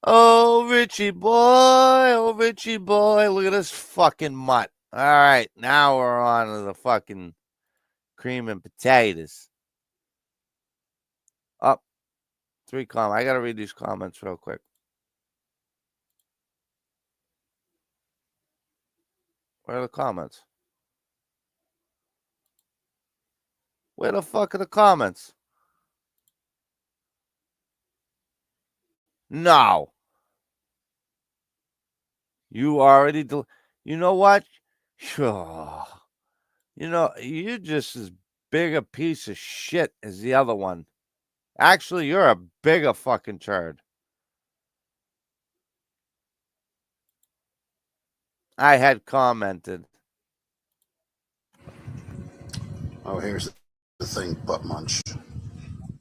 Oh, Richie boy. Oh, Richie boy. Look at this fucking mutt. All right, now we're on to the fucking cream and potatoes. Up. 3 comments. I got to read these comments real quick. Where are the comments? Where the fuck are the comments? No. You already you know what? You know, you're just as big a piece of shit as the other one. Actually, you're a bigger fucking turd. I had commented. Oh, here's the thing, butt munch.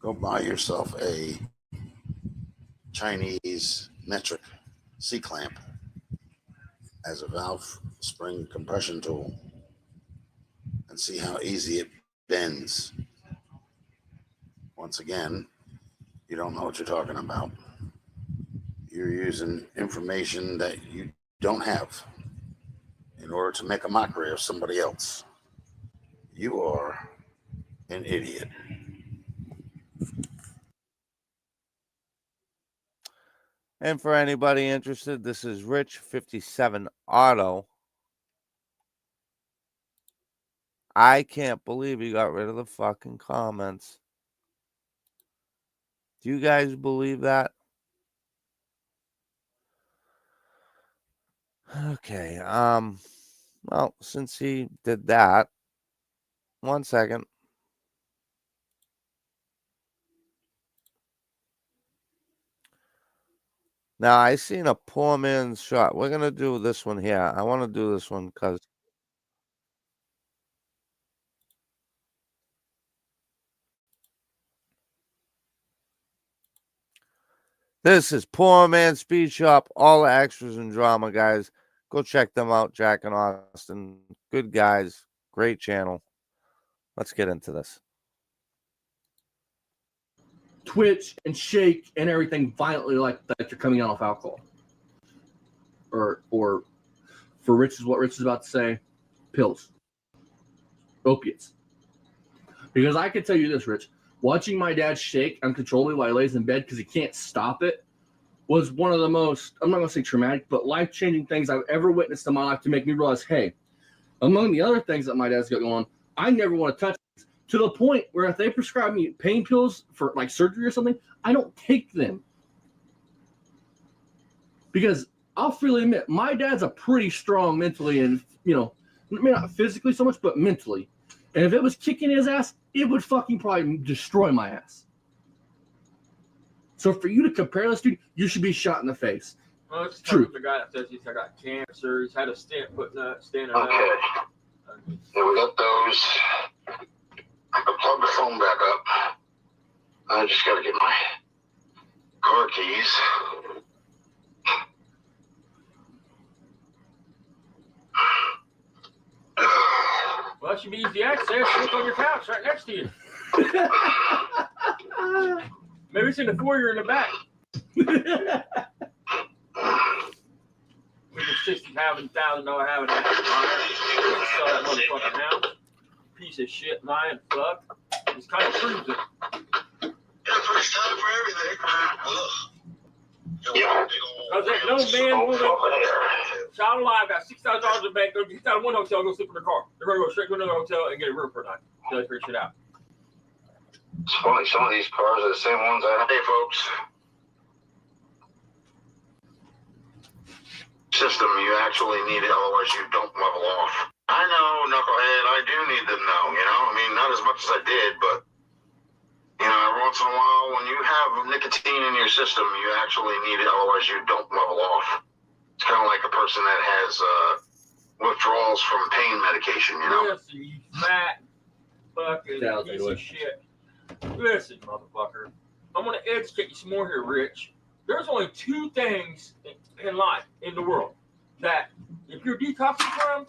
Go buy yourself a Chinese metric C-clamp as a valve spring compression tool and see how easy it bends. Once again, you don't know what you're talking about. You're using information that you don't have in order to make a mockery of somebody else. You are an idiot. And for anybody interested, this is Rich57 Auto. I can't believe he got rid of the fucking comments. Do you guys believe that? Okay. Well, since he did that, 1 second. Now I seen a poor man's shot. We're gonna do this one here. I want to do this one because this is Poor Man's Speed Shop. All the extras and drama, guys. Go check them out, Jack and Austin. Good guys. Great channel. Let's get into this. Twitch and shake and everything violently like that you're coming out of alcohol. Or for Rich is what Rich is about to say, pills. Opiates. Because I can tell you this, Rich, watching my dad shake uncontrollably while he lays in bed because he can't stop it was one of the most, I'm not going to say traumatic, but life-changing things I've ever witnessed in my life to make me realize, hey, among the other things that my dad's got going on, I never want to touch these. To the point where if they prescribe me pain pills for like surgery or something, I don't take them. Because I'll freely admit, my dad's a pretty strong mentally and, maybe not physically so much, but mentally. And if it was kicking his ass, it would fucking probably destroy my ass. So for you to compare this, dude, you should be shot in the face. Well, it's True. the guy that says he's got cancer. He's had a stent put standing Okay. up. Yeah, we got those. I can plug the phone back up. I just got to get my car keys. Well, that should be easy access. Look on your couch right next to you. Maybe it's in the foyer in the back. We can $60,000 having that. Sell that motherfucking house. Piece of shit, lying fuck. It's kind of proves it. First time for everything. Yeah. Cause that no man woman, child alive, got $6,000 in the bank, go get out of one hotel, go sleep in their car. They're gonna go straight to another hotel and get a room for a night. So they figure shit out. It's funny, some of these cars are the same ones I have. Hey, folks. System, you actually need it, otherwise you don't level off. I know, knucklehead, I do need them now, you know? I mean, not as much as I did, but, you know, every once in a while, when you have nicotine in your system, you actually need it, otherwise you don't level off. It's kind of like a person that has withdrawals from pain medication, you know? Listen, you fat fucking piece of shit. Listen, motherfucker. I'm gonna educate you some more here, Rich. There's only two things in life, in the world, that if you're detoxing from,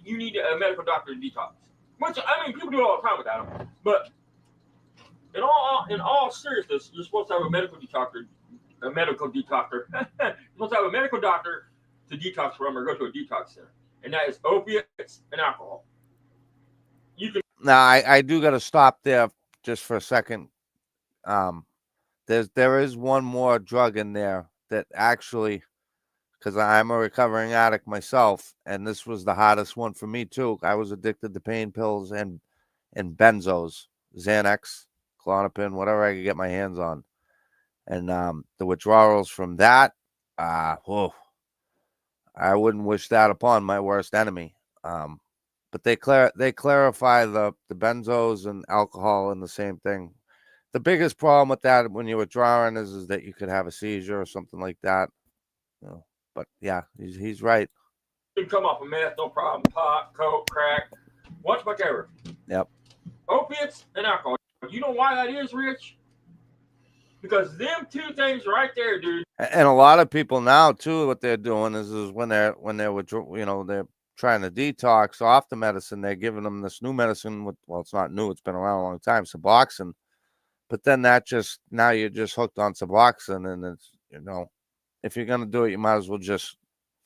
you need a medical doctor to detox. Which, I mean, people do it all the time without them. But in all seriousness, you're supposed to have a medical detoxer. You're supposed to have a medical doctor to detox from or go to a detox center. And that is opiates and alcohol. You can. Now, I do got to stop there just for a second. There is one more drug in there that actually, because I'm a recovering addict myself, and this was the hardest one for me too. I was addicted to pain pills and benzos, Xanax, Klonopin, whatever I could get my hands on. And the withdrawals from that, I wouldn't wish that upon my worst enemy. But they clarify the benzos and alcohol in the same thing. The biggest problem with that when you're withdrawing is that you could have a seizure or something like that. You know, but yeah, he's right. You can come off of meth, no problem. Pot, coke, crack, whatever. Yep. Opiates and alcohol. You know why that is, Rich? Because them two things right there, dude. And a lot of people now too, what they're doing is when they're they're trying to detox off the medicine, they're giving them this new medicine. Well, it's not new; it's been around a long time, Suboxone. But then now you're just hooked on Suboxone, and it's, if you're gonna do it, you might as well just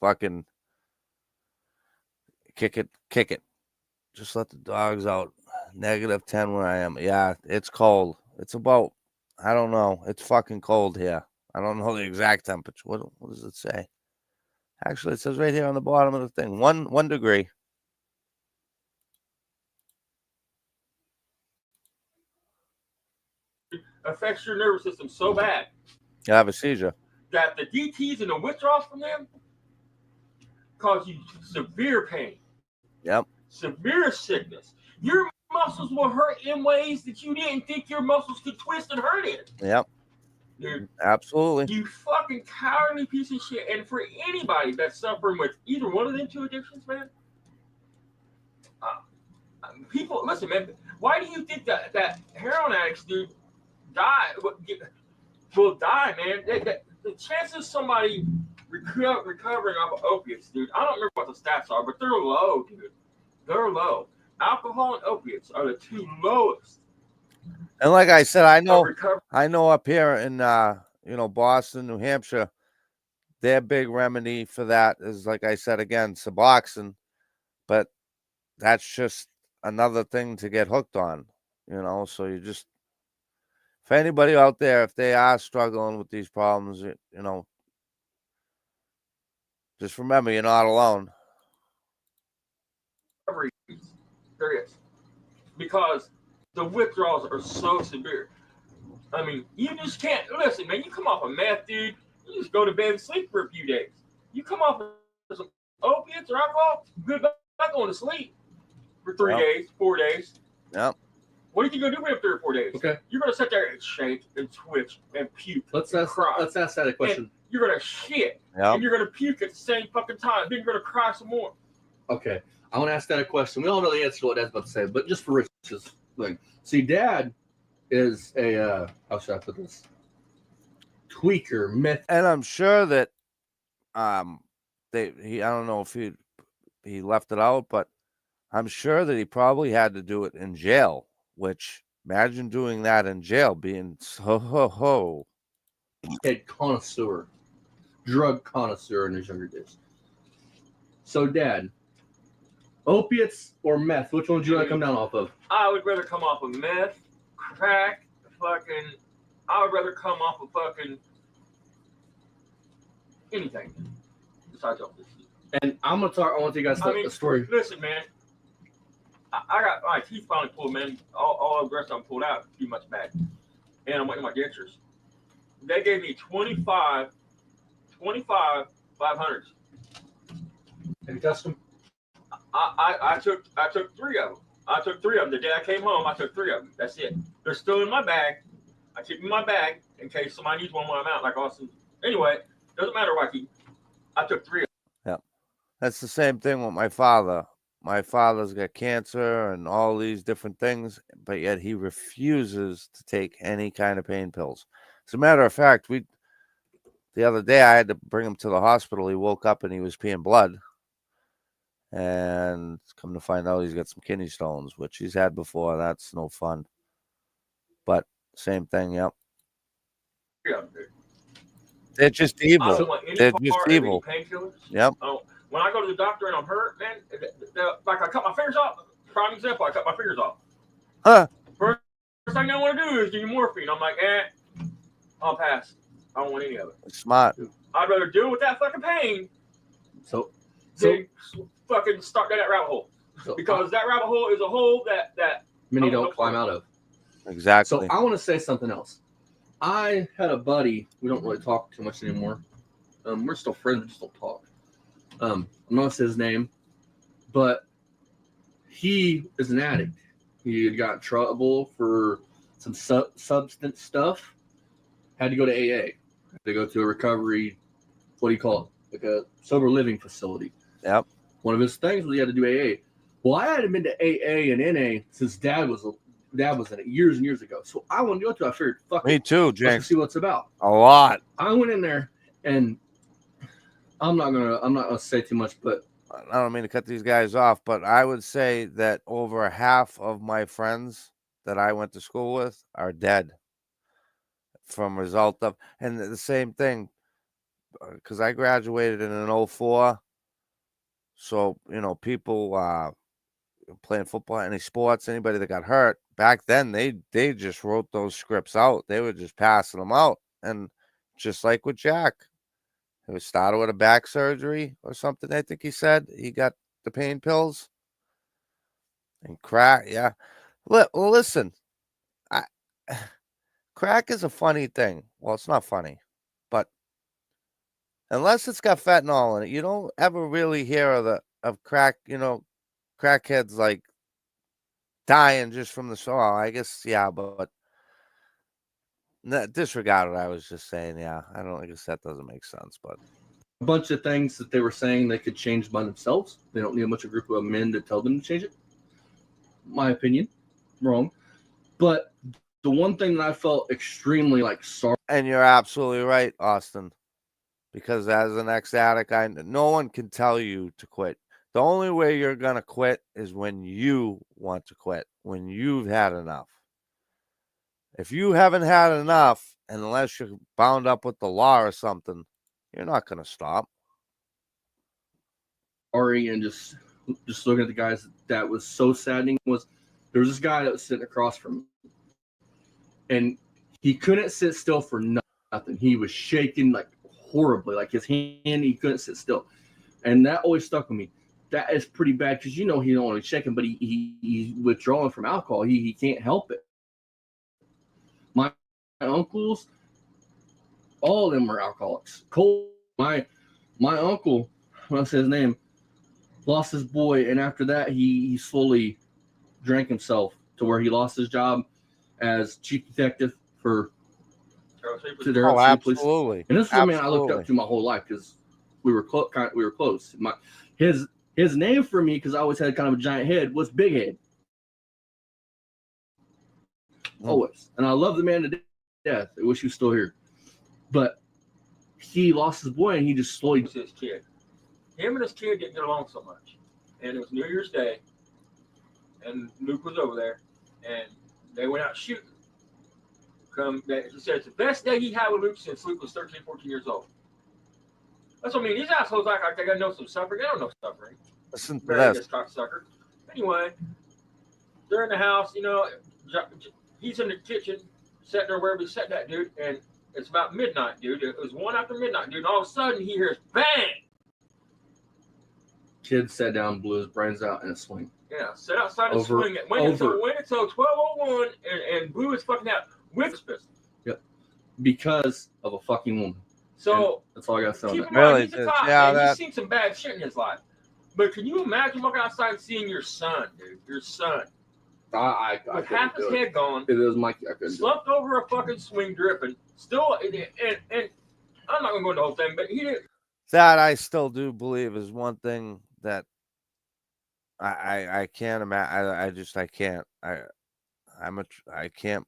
fucking kick it. Just let the dogs out. -10 where I am. Yeah, it's cold. It's about, I don't know. It's fucking cold here. I don't know the exact temperature. What does it say? Actually, it says right here on the bottom of the thing, 1 degree. Affects your nervous system so bad You have a seizure. that the DTs and the withdrawals from them cause you severe pain. Yep. Severe sickness. Your muscles will hurt in ways that you didn't think your muscles could twist and hurt in. Yep. Dude, Absolutely. you fucking cowardly piece of shit. And for anybody that's suffering with either one of them two addictions, man, people, listen, man, why do you think that heroin addicts, dude, will die, man? The chances of somebody recovering off of opiates, dude, I don't remember what the stats are, but they're low, dude. They're low. Alcohol and opiates are the two lowest. And like I said, I know up here in Boston, New Hampshire, their big remedy for that is, like I said again, Suboxone. But that's just another thing to get hooked on, So you just, for anybody out there, if they are struggling with these problems, just remember you're not alone. There is. Because the withdrawals are so severe. I mean, you just can't, listen, man, you come off of meth, dude, you just go to bed and sleep for a few days. You come off of some opiates or alcohol, good luck going to sleep. 3 Yep. days, 4 days. Yep. What do you think you're gonna do for him 3 or 4 days? Okay. You're gonna sit there and shake and twitch and puke. Let's and ask cry. that a question. You're gonna shit Yep. and you're gonna puke at the same fucking time. Then you're gonna cry some more. Okay, I want to ask that a question. We all know the answer to what Dad's about to say, but just for Rich's thing. See, Dad is a how should I put this? Tweaker, myth. And I'm sure that I don't know if he left it out, but I'm sure that he probably had to do it in jail, which imagine doing that in jail, being so Head connoisseur, drug connoisseur in his younger days. So, Dad, opiates or meth? Which one would you like to come down off of? I would rather come off of meth, crack, fucking. I would rather come off of fucking anything besides all this shit. And I'm gonna talk. I want to tell you guys the story. Listen, man. I got my teeth finally pulled, man. All the rest of them pulled out a few months back, and I'm waiting on my dentures. They gave me 25 500s. Have you touched them? I took 3 of them. I took 3 of them. The day I came home, I took 3 of them. That's it. They're still in my bag. I keep them in my bag in case somebody needs one when I'm out, like Austin. Anyway, doesn't matter what I took 3 of them. Yeah. That's the same thing with my father. My father's got cancer and all these different things, but yet he refuses to take any kind of pain pills. As a matter of fact, the other day I had to bring him to the hospital. He woke up and he was peeing blood. And come to find out he's got some kidney stones, which he's had before. That's no fun. But same thing, yep. 3 of them, dude. They're just I evil. don't want any They're part just of any evil. painkillers. Yep. When I go to the doctor and I'm hurt, man, like I cut my fingers off. Prime example, I cut my fingers off. Huh. First thing I want to do is give you morphine. I'm like, I'll pass. I don't want any of it. Smart. I'd rather deal with that fucking pain So than fucking start down that rabbit hole. Because that rabbit hole is a hole that many don't climb out of. Exactly. So I want to say something else. I had a buddy. We don't really talk too much anymore. We're still friends, we just don't talk. I'm not gonna say his name, but he is an addict. He had got in trouble for some substance stuff. Had to go to AA. Had to go to a recovery. What do you call it? Like a sober living facility. Yep. One of his things was he had to do AA. Well, I hadn't been to AA and NA since Dad was in it years and years ago. So I wanted to go to it. I figured, fuck Me it, too, let's Jenks. see what it's about. A lot. I went in there, and I'm not gonna say too much, but I don't mean to cut these guys off, but I would say that over half of my friends that I went to school with are dead from result of, and the same thing, because I graduated in an 04. So, people playing football, any sports, anybody that got hurt, back then they just wrote those scripts out. They were just passing them out. And just like with Jack, it was started with a back surgery or something. I think he said he got the pain pills and crack. Yeah. Well, listen, crack is a funny thing. Well, it's not funny, but unless it's got fentanyl in it, you don't ever really hear of crack, crackheads like dying just from the soil. I guess, yeah, but disregard what I was just saying. Yeah, I guess that doesn't make sense, but a bunch of things that they were saying they could change by themselves. They don't need a bunch of group of men to tell them to change it. My opinion, wrong. But the one thing that I felt extremely sorry. And you're absolutely right, Austin, because as an ex-addict, no one can tell you to quit. The only way you're gonna quit is when you want to quit, when you've had enough. If you haven't had enough, and unless you're bound up with the law or something, you're not gonna stop. And just looking at the guys that was so saddening was there was this guy that was sitting across from me, and he couldn't sit still for nothing. He was shaking horribly, his hand, he couldn't sit still, and that always stuck with me. That is pretty bad because he's not only shaking, but he's withdrawing from alcohol. He can't help it. My uncles, all of them were alcoholics. Cole, my uncle, I'll say his name, lost his boy, and after that he slowly drank himself to where he lost his job as chief detective for to their Oh, city police. absolutely. And this is a man I looked Absolutely. up to my whole life because we were close. His name for me, because I always had kind of a giant head, was Big Head. Always. And I love the man to death. I wish he was still here. But he lost his boy and he just slowly. His kid. Him and his kid didn't get along so much. And it was New Year's Day. And Luke was over there. And they went out shooting. He said it's the best day he had with Luke since Luke was 13, 14 years old. That's what I mean. These assholes act like they got to know some suffering. They don't know suffering. Listen to Very this. this cocksucker. Anyway, they're in the house, you know. He's in the kitchen, sitting there wherever he's sitting at, dude. And it's about midnight, dude. It was 1 after midnight, dude. And all of a sudden, he hears bang. Kid sat down, blew his brains out in a swing. Yeah, sat outside and swing it. Went until 12:01 and blew his fucking out with his pistol. Yep. Because of a fucking woman. So and that's all I got to say. keep in Really, mind, he's a cop, yeah, man. He's seen some bad shit in his life. But can you imagine walking outside and seeing your son, dude? Your son. I With half his head gone. It was Mikey. I couldn't. Slumped over a fucking swing dripping. Still, and I'm not going to go into the whole thing, but he didn't. That I still do believe is one thing that I can't imagine. I can't. I can't.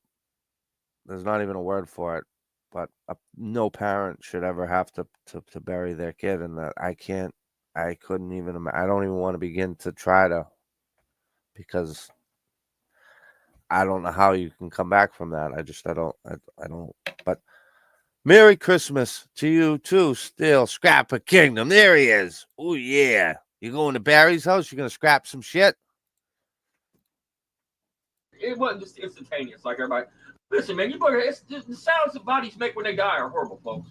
There's not even a word for it. But no parent should ever have to bury their kid, and that I can't. I couldn't even. I don't even want to begin to try to, because I don't know how you can come back from that. I don't. But Merry Christmas to you too. Still, Scrapper Kingdom. There he is. Oh yeah. You going to Barry's house? You gonna scrap some shit? It wasn't just instantaneous like everybody. Listen, man, it's the sounds that bodies make when they die are horrible, folks.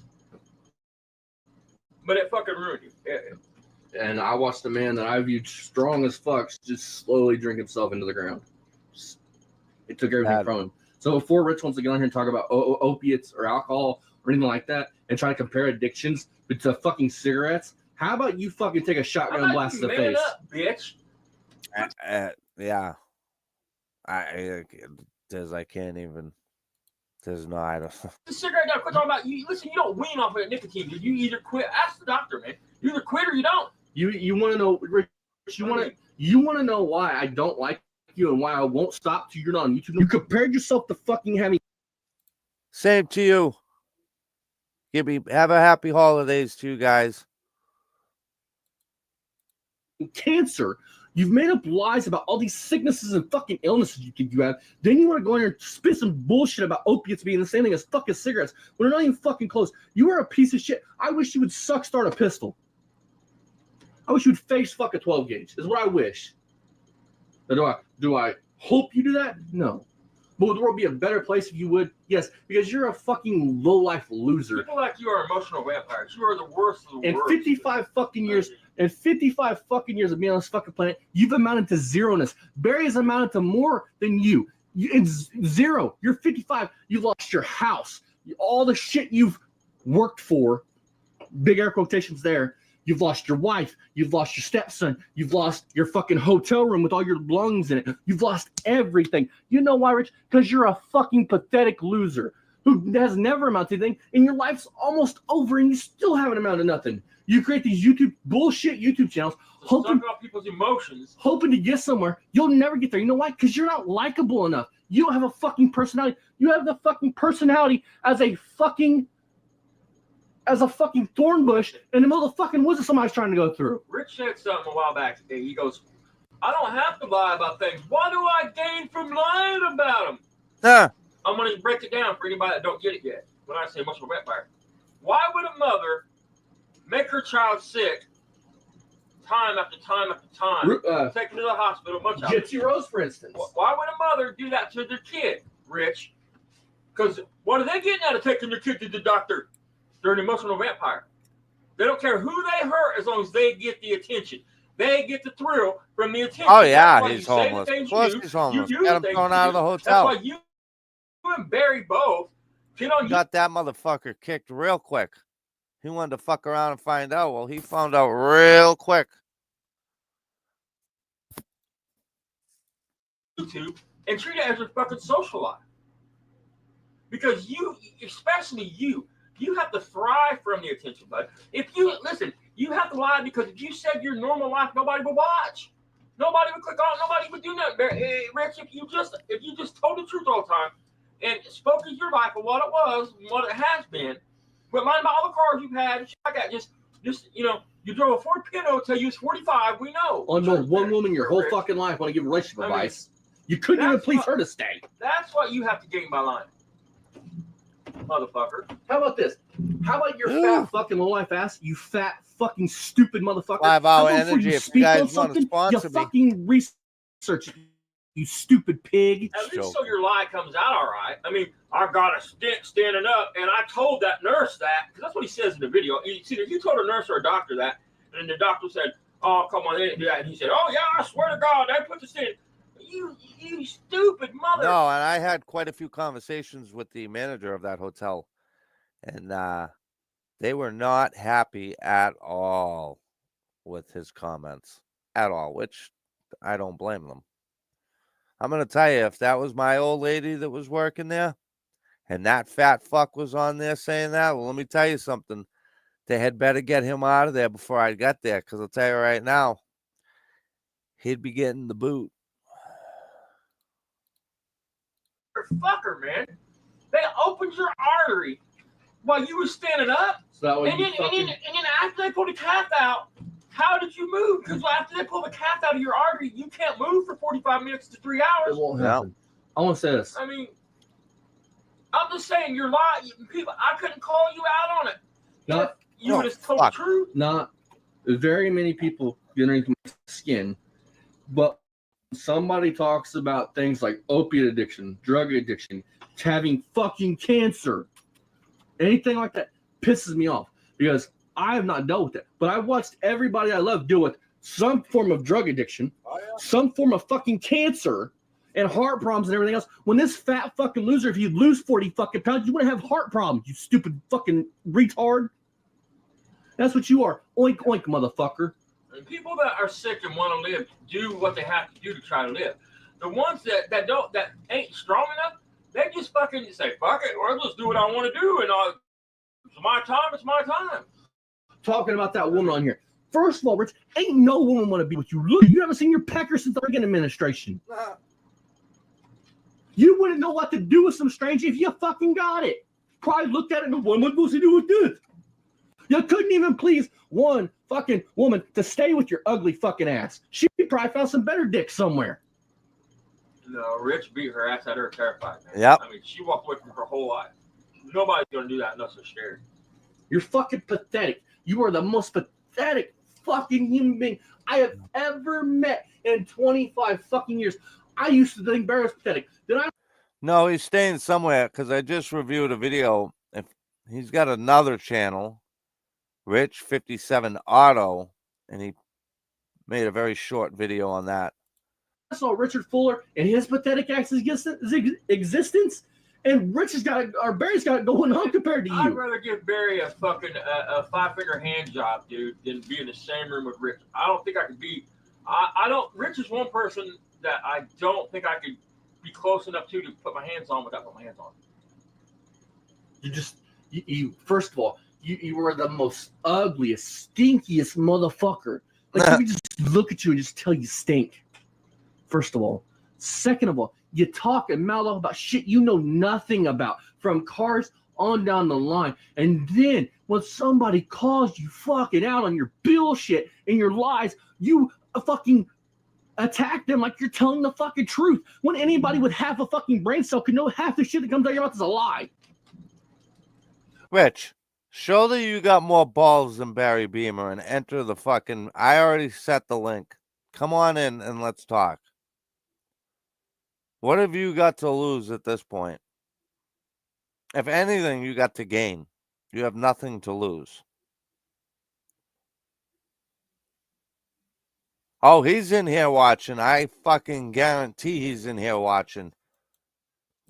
But it fucking ruined you. And I watched a man that I viewed strong as fuck just slowly drink himself into the ground. It took everything from him. So before Rich wants to get on here and talk about opiates or alcohol or anything like that and try to compare addictions to fucking cigarettes, how about you fucking take a shotgun blast to the face? Up, bitch. Yeah. I can't even. There's no. I don't. The cigarette now. Quit talking about you. Listen, you don't wean off of nicotine, dude. You either quit. Ask the doctor, man. You either quit or you don't. You want to know, Rich? You want to know why I don't like you and why I won't stop till you're not on YouTube? You compared yourself to fucking having. Same to you. Gibby, have a happy holidays to you guys. Cancer. You've made up lies about all these sicknesses and fucking illnesses you have. Then you want to go in there and spit some bullshit about opiates being the same thing as fucking cigarettes when they're not even fucking close. You are a piece of shit. I wish you would start a pistol. I wish you would face fuck a 12 gauge. Is what I wish. Do I hope you do that? No. But would the world be a better place if you would? Yes, because you're a fucking low-life loser. People like you are emotional vampires. You are the worst of the worst. In 55 fucking years, of being on this fucking planet, you've amounted to zeroness. Barry has amounted to more than you. It's zero. You're 55. You lost your house. All the shit you've worked for, big air quotations there. You've lost your wife. You've lost your stepson. You've lost your fucking hotel room with all your belongings in it. You've lost everything. You know why, Rich? Because you're a fucking pathetic loser who has never amounted to anything, and your life's almost over, and you still haven't amounted to nothing. You create these bullshit YouTube channels, hoping about people's emotions, hoping to get somewhere. You'll never get there. You know why? Because you're not likable enough. You don't have a fucking personality. You have the fucking personality as a fucking thorn bush in the middle of the fucking woods that somebody's trying to go through. Rich said something a while back. He goes, I don't have to lie about things. Why do I gain from lying about them? Huh. I'm going to break it down for anybody that don't get it yet. When I say emotional vampire, why would a mother make her child sick time after time after time, take them to the hospital, bunch of Gypsy Rose, for instance. Why would a mother do that to their kid, Rich? Because what are they getting out of taking their kid to the doctor? They're an emotional vampire. They don't care who they hurt as long as they get the attention. They get the thrill from the attention. Oh yeah, he's homeless. Of course he's homeless. Get him thrown out of the hotel. That's why you and Barry both get on. Got that motherfucker kicked real quick. He wanted to fuck around and find out. Well, he found out real quick. YouTube and treat it as a fucking social life. Because you, especially you have to thrive from the attention, bud. If you listen, you have to lie because if you said your normal life, nobody would watch. Nobody would click on. Nobody would do nothing. Hey, Rich, if you just told the truth all the time and spoke as your life for what it was, and what it has been, but mind about all the cars you've had, shit like that, just you drove a Ford Pinto until you was 45. We know. Unknown one woman your whole fucking life want to give relationship advice. You couldn't even please her to stay. That's what you have to gain by lying, motherfucker. How about this? How about your fat fucking low life ass? You fat fucking stupid motherfucker. 5 Hour How about Energy. you If you guys want to you sponsor me, fucking research it, you stupid pig. At least so your lie comes out all right. I mean, I got a stint standing up, and I told that nurse that, because that's what he says in the video. See, if you told a nurse or a doctor that, and the doctor said, "Oh, come on, they didn't do that," and he said, "Oh yeah, I swear to God, they put this in." You stupid mother. no, and I had quite a few conversations with the manager of that hotel, and they were not happy at all with his comments at all, which I don't blame them. I'm going to tell you, if that was my old lady that was working there and that fat fuck was on there saying that, well, let me tell you something. They had better get him out of there before I got there, because I'll tell you right now, he'd be getting the boot. Fucker, man. They opened your artery while you were standing up, So and then after they pulled the cath out, how did you move? Because after they pull the cath out of your artery, you can't move for 45 minutes to 3 hours. it won't happen. I want to say this. I mean, I'm just saying, you're lying. People, I couldn't call you out on it. Not, You would have told the truth. not very many people get underneath my skin, but somebody talks about things like opiate addiction, drug addiction, having fucking cancer, anything like that pisses me off, because I have not dealt with it. But I watched everybody I love deal with some form of drug addiction, some form of fucking cancer, and heart problems and everything else. When this fat fucking loser, if you lose 40 fucking pounds, you wouldn't have heart problems, you stupid fucking retard. That's what you are. Oink, oink, motherfucker. And people that are sick and want to live do what they have to do to try to live. The ones that ain't strong enough, they just fucking say, fuck it, or I'll just do what I want to do, and it's my time, it's my time. Talking about that woman on here. First of all, Rich, ain't no woman want to be with you. Look, you haven't seen your pecker since the Reagan administration. You wouldn't know what to do with some stranger if you fucking got it. Probably looked at it and go, what am I supposed to do with this? You couldn't even please one fucking woman to stay with your ugly fucking ass. She probably found some better dick somewhere. No, Rich beat her ass out of her terrified, man. Yep. I mean, she walked away from her whole life. Nobody's going to do that unless they're scared. You're fucking pathetic. You are the most pathetic fucking human being I have ever met in 25 fucking years. I used to think Barry was pathetic. Then I No, he's staying somewhere, because I just reviewed a video. If he's got another channel, RICH220 Auto, and he made a very short video on that. saw Richard Fuller and his pathetic ass existence, and Rich has got it, or Barry's got it going on compared to I'd you. rather give Barry a fucking a 5-finger hand job, dude, than be in the same room with Rich. I don't think I could be. I don't. Rich is one person that I don't think I could be close enough to put my hands on without putting my hands on. You first of all, you were the most ugliest, stinkiest motherfucker. Like, we just look at you and just tell you stink. First of all. Second of all, you talk and mouth off about shit you know nothing about, from cars on down the line. And then when somebody calls you fucking out on your bullshit and your lies, you fucking attack them like you're telling the fucking truth. When anybody with half a fucking brain cell can know half the shit that comes out of your mouth is a lie. Rich, show that you got more balls than Barry Beamer and enter the fucking... I already set the link. Come on in and let's talk. What have you got to lose at this point? If anything, you got to gain. You have nothing to lose. Oh, he's in here watching. I fucking guarantee he's in here watching.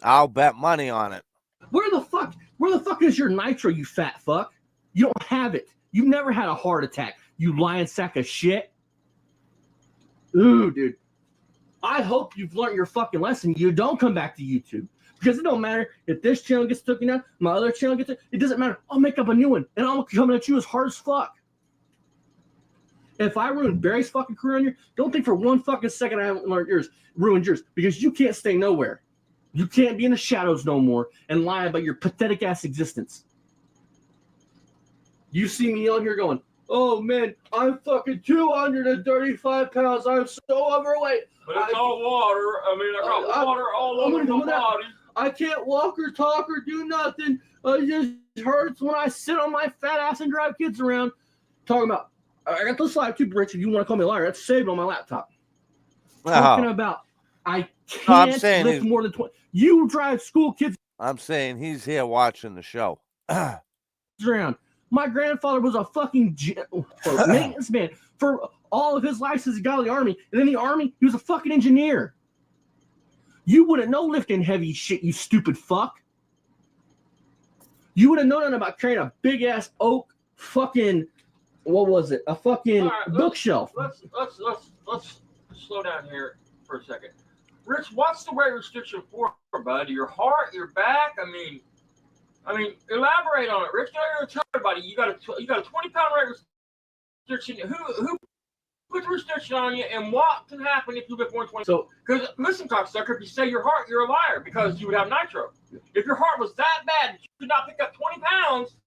I'll bet money on it. Where the fuck is your nitro, you fat fuck? You don't have it. You've never had a heart attack, you lying sack of shit. Ooh, dude. I hope you've learned your fucking lesson. You don't come back to YouTube. Because it don't matter if this channel gets taken down, my other channel gets it. It doesn't matter. I'll make up a new one, and I'm coming at you as hard as fuck. If I ruined Barry's fucking career on you, don't think for one fucking second I haven't ruined yours, because you can't stay nowhere. You can't be in the shadows no more and lie about your pathetic ass existence. You see me on here going, oh man, I'm fucking 235 pounds. I'm so overweight. But it's all water. I mean, I got water all over my body. I can't walk or talk or do nothing. It just hurts when I sit on my fat ass and drive kids around. Talking about, I got this laptop, Rich, if you want to call me a liar. That's saved on my laptop. Talking about, I can't lift more than 20. You drive school kids. I'm saying he's here watching the show. Around. My grandfather was a fucking maintenance man for all of his life since he got out of the Army. And in the Army, he was a fucking engineer. You wouldn't know lifting heavy shit, you stupid fuck. You would have known nothing about carrying a big ass oak fucking, what was it? A fucking bookshelf. Let's slow down here for a second. Rich, what's the weight restriction for, bud? Your heart, your back? I mean, elaborate on it, Rich. You're tell everybody you got a 20-pound weight restriction. Who put the restriction on you, and what can happen if you lift more than 20? So, because listen, cocksucker, if you say your heart, you're a liar because you would have nitro. If your heart was that bad that you could not pick up 20 pounds,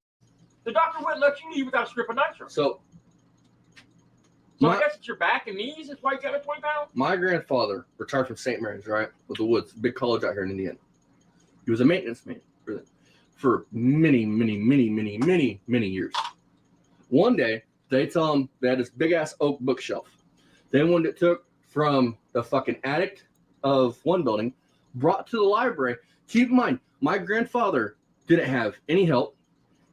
the doctor wouldn't let you leave without a script of nitro. So I guess it's your back and knees. That's why you got a 20 pounds. My grandfather retired from St. Mary's, right, with the Woods, big college out here in Indiana. He was a maintenance man for many years. One day, they tell him they had this big ass oak bookshelf. They wanted it took from the fucking attic of one building, brought to the library. Keep in mind, my grandfather didn't have any help.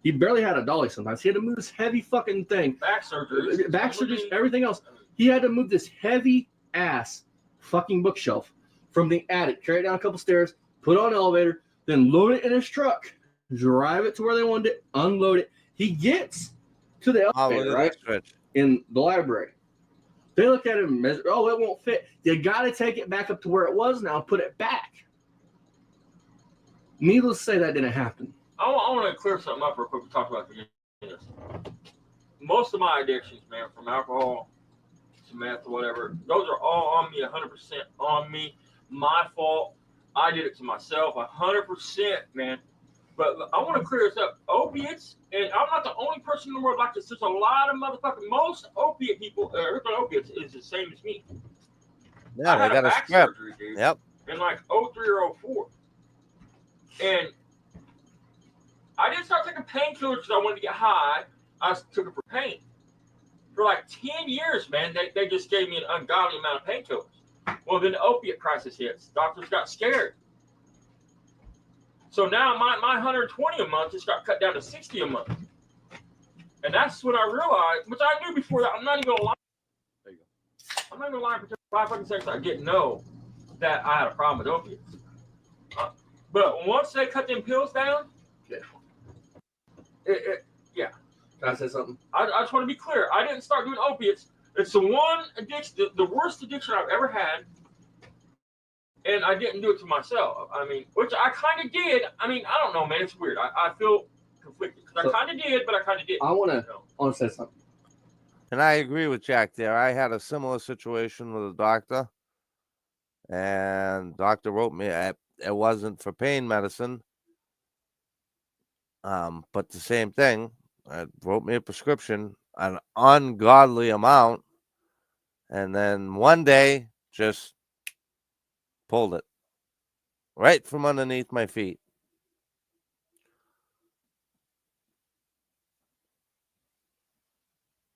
He barely had a dolly sometimes. He had to move this heavy fucking thing. Back surgeries, everything else. He had to move this heavy ass fucking bookshelf from the attic, carry it down a couple stairs, put it on an elevator, then load it in his truck, drive it to where they wanted it, unload it. He gets to the elevator, right? In the library. They look at him and measure, oh, it won't fit. You got to take it back up to where it was now, put it back. Needless to say, that didn't happen. I want to clear something up real quick. We talked about this. Most of my addictions, man, from alcohol to meth or whatever, those are all on me, 100% on me. My fault. I did it to myself, 100%, man. But I want to clear this up. Opiates, and I'm not the only person in the world like this. There's a lot of motherfucking, most opiate people, opiates is the same as me. Yeah, I had got a back surgery, dude. Yep. In like 03 or 04. And I didn't start taking painkillers because I wanted to get high. I took it for pain. For like 10 years, man, they just gave me an ungodly amount of painkillers. Well, then the opiate crisis hits. Doctors got scared. So now my 120 a month just got cut down to 60 a month. And that's when I realized, which I knew before that, I'm not even going to lie. There you go. I'm not going to lie for 5 fucking seconds. I didn't know that I had a problem with opiates. But once they cut them pills down, yeah. Can I say something? I just want to be clear. I didn't start doing opiates. It's the one addiction, the worst addiction I've ever had. And I didn't do it to myself. I mean, which I kind of did. I mean, I don't know, man. It's weird. I feel conflicted. Because I kind of did, but I kind of didn't. I want to say something. And I agree with Jack there. I had a similar situation with a doctor. And doctor wrote me, it wasn't for pain medicine. But the same thing, wrote me a prescription, an ungodly amount. And then one day, just pulled it right from underneath my feet.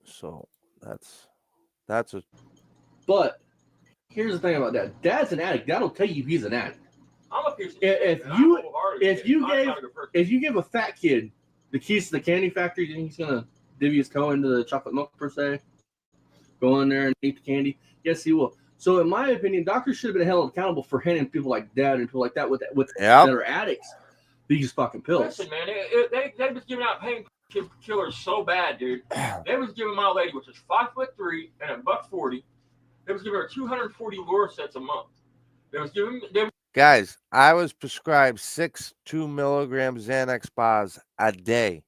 So that's a. But here's the thing about that. Dad's an addict. That'll tell you he's an addict. I'm a piece of if you give a fat kid the keys to the candy factory, you think he's gonna divvy his toe into the chocolate milk per se? Go in there and eat the candy? Yes, he will. So, in my opinion, doctors should have been held accountable for handing people like Dad and people like that with that are addicts these fucking pills. Listen, man, they was giving out painkillers so bad, dude. They was giving my lady, which is 5'3" and $140, They was giving her 240 lure sets a month. They was giving them. Guys, I was prescribed 6 2-milligram Xanax bars a day.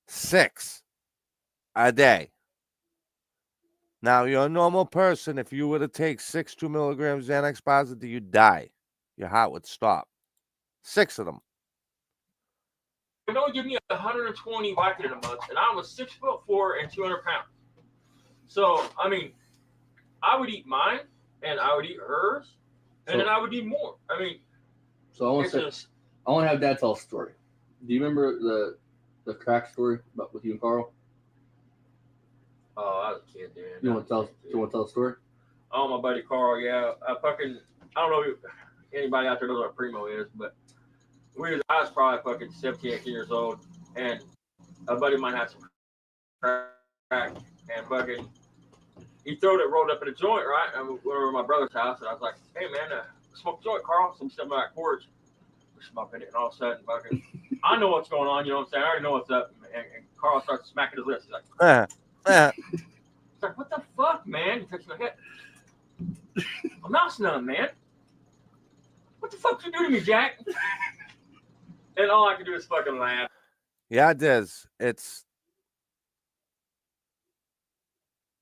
6 a day. Now, you're a normal person. If you were to take 6 2-milligram Xanax bars a day, you'd die. Your heart would stop. 6 of them. They only give me 120 Vicodin a month, and I was 6'4" and 200 pounds. So I mean, I would eat mine, and I would eat hers, and then I would eat more. I mean, so I want to have Dad tell a story. Do you remember the crack story about with you and Carl? Oh, I was a kid, dude. You want to tell a story? Oh, my buddy Carl, yeah. I don't know if anybody out there knows what a primo is, but I was probably fucking 17, 18 years old, and a buddy of mine had some crack, and fucking, he throwed it rolled up in a joint, right? And we were at my brother's house, and I was like, hey, man, smoke a joint, Carl. So I'm sitting back porch, we're smoking it, and all of a sudden, fucking, I know what's going on, you know what I'm saying? I already know what's up, and Carl starts smacking his lips. He's like, He's like, what the fuck, man? He touched my head. I'm not none, man. What the fuck you do to me, Jack? And all I can do is fucking laugh. Yeah, Diz. It's.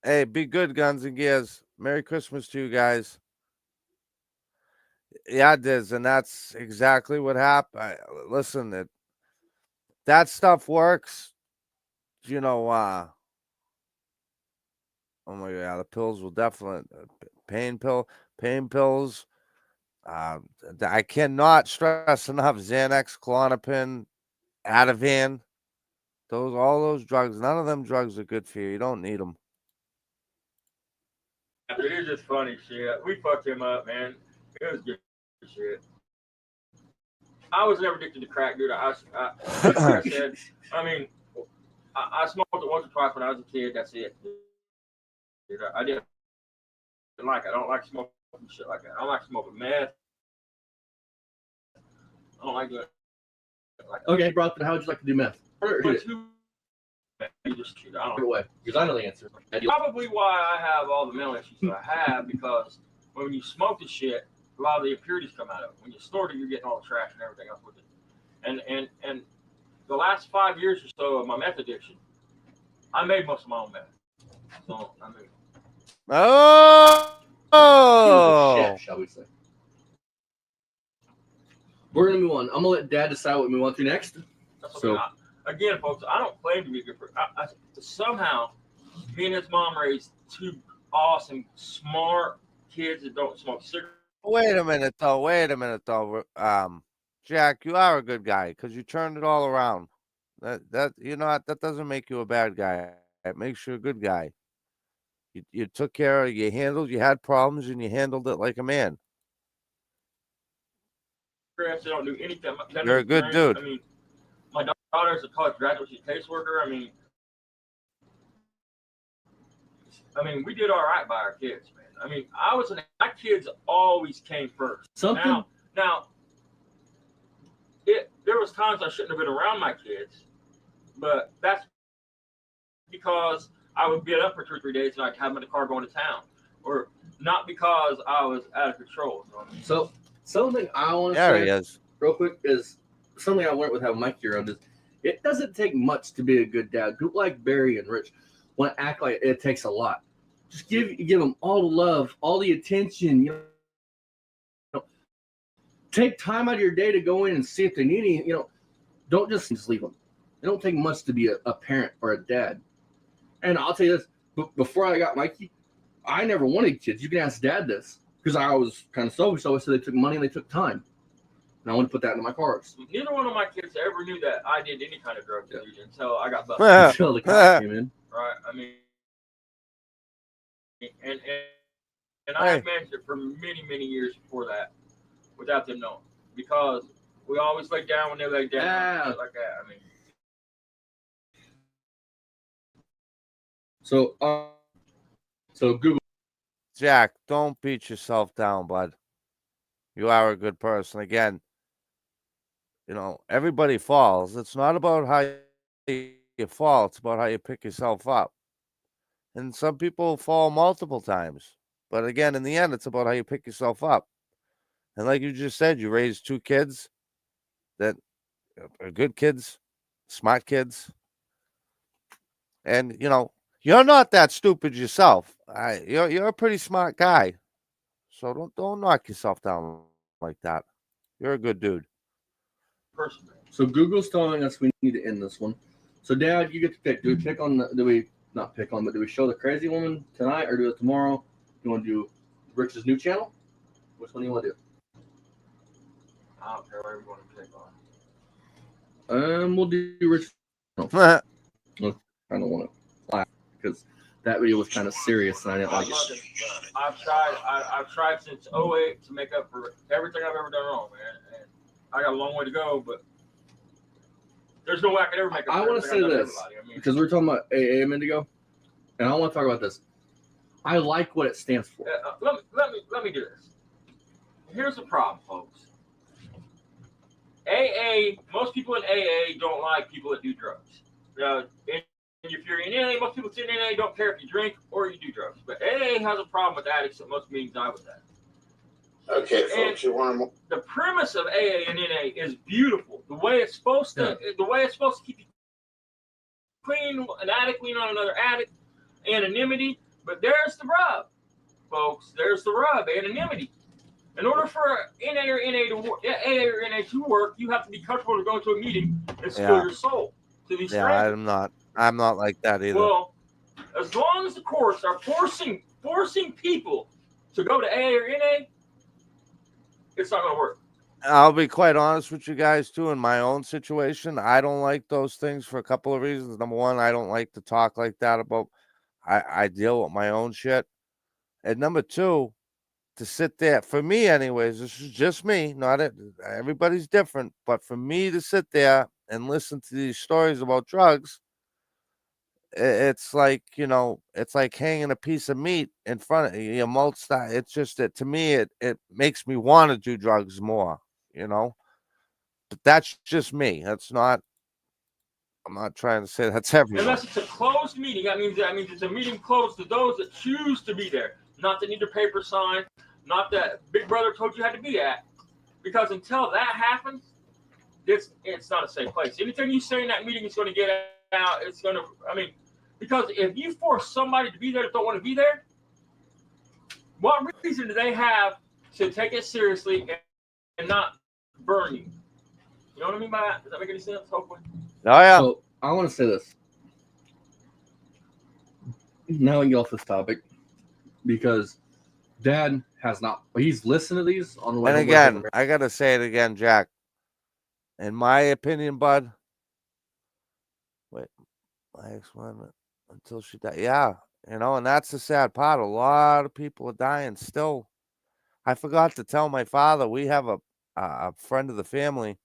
Hey, be good, Guns and Gears. Merry Christmas to you guys. Yeah, Diz, and that's exactly what happened. Listen, that stuff works. You know, oh my God, the pills will definitely pain pills. I cannot stress enough Xanax, Klonopin, Ativan. All those drugs. None of them drugs are good for you. You don't need them. It is just funny shit. We fucked him up, man. It was good shit. I was never addicted to crack, dude. Like I said, I mean, I smoked it once or twice when I was a kid. That's it. Dude, I didn't like it. I don't like smoking shit like that. I don't like smoking meth. I don't like doing it like that. Okay, bro. How would you like to do meth? You just shoot. I don't know. Because I know the answer. Probably why I have all the mental issues that I have, because when you smoke the shit, a lot of the impurities come out of it. When you snort it, you're getting all the trash and everything else with it. And the last 5 years or so of my meth addiction, I made most of my own meth. So I mean, shit, shall we say? We're gonna move on. I'm gonna let Dad decide what we want to next. So again, folks, I don't claim to be a good person. Somehow, me and his mom raised two awesome, smart kids that don't smoke cigarettes. Wait a minute, though. Jack, you are a good guy because you turned it all around. That you know that doesn't make you a bad guy. It makes you a good guy. You took care of, you had problems, and you handled it like a man. They don't do anything. You're a good dude. I mean, my daughter's a college graduate. She's a caseworker. I mean, we did all right by our kids, man. I mean, my kids always came first. Something. Now, there was times I shouldn't have been around my kids, but that's because I would get up for 2 or 3 days and I'd have them in the car going to town, or not because I was out of control. You know what I mean? So something I want to say real quick is something I learned with having Mike around is it doesn't take much to be a good dad. People like Barry and Rich want to act like it takes a lot. Just give them all the love, all the attention. You know, take time out of your day to go in and see if they need any. You know, don't just leave them. It don't take much to be a parent or a dad. And I'll tell you this: before I got Mikey, I never wanted kids. You can ask Dad this because I was kind of selfish. So I said they took money and they took time, and I want to put that into my cars. Neither one of my kids ever knew that I did any kind of drug use until I got busted. Until the cops came in, right? I mean. And I managed it for many, many years before that without them knowing, because we always laid down when they laid down, like that. I mean, so Google. Jack, don't beat yourself down, bud. You are a good person. Again, you know, everybody falls. It's not about how you fall. It's about how you pick yourself up. And some people fall multiple times. But again, in the end, it's about how you pick yourself up. And like you just said, you raised 2 kids that are good kids, smart kids. And, you're not that stupid yourself. You're a pretty smart guy. So don't knock yourself down like that. You're a good dude. Person. So Google's telling us we need to end this one. So Dad, you get to pick. Do we pick on? Do we not pick on? But do we show the crazy woman tonight or do it tomorrow? You want to do Rich's new channel? Which one do you want to do? I don't care whatever you want to pick on. We'll do Rich's. I don't want to laugh because that video was kind of serious and I didn't like it. I've tried since 08 to make up for everything I've ever done wrong, man. And I got a long way to go, but there's no way I could ever make up for I want to say this because we were talking about AA a minute ago, and I want to talk about this. I like what it stands for. Let me do this. Here's the problem, folks. AA, most people in AA don't like people that do drugs. And if you're in AA, most people in AA don't care if you drink or you do drugs. But AA has a problem with addicts at most meetings I was at. Okay, folks, you want to... The premise of AA and NA is beautiful. The way it's supposed to keep you clean, an addict lean on another addict, anonymity. But there's the rub, folks. There's the rub, anonymity. In order for NA or NA to work, AA or NA to work, you have to be comfortable to go to a meeting and spill your soul to these strangers. I'm not like that either. Well, as long as the courts are forcing people to go to AA or NA, it's not going to work. I'll be quite honest with you guys too. In my own situation, I don't like those things for a couple of reasons. Number one, I don't like to talk like that about. I deal with my own shit, and number two, to sit there for me, anyways. This is just me. Not it. Everybody's different, but for me to sit there and listen to these stories about drugs, it's like it's like hanging a piece of meat in front of you. It's just that to me, it makes me want to do drugs more. But that's just me. That's not. I'm not trying to say that's everyone. Unless it's a closed meeting, that means it's a meeting closed to those that choose to be there, not that need a paper signed, not that Big Brother told you had to be at. Because until that happens, it's not a safe place. Anything you say in that meeting is going to get out. It's going to. Because if you force somebody to be there that don't want to be there, what reason do they have to take it seriously and not burn you? You know what I mean by that? Does that make any sense? Hopefully. Oh yeah. So I want to say this. Now we get off this topic because Dad has not. He's listened to these on the way. And again, I gotta say it again, Jack. In my opinion, bud. Wait, my ex-wife until she died. Yeah, and that's the sad part. A lot of people are dying still. I forgot to tell my father. We have a friend of the family.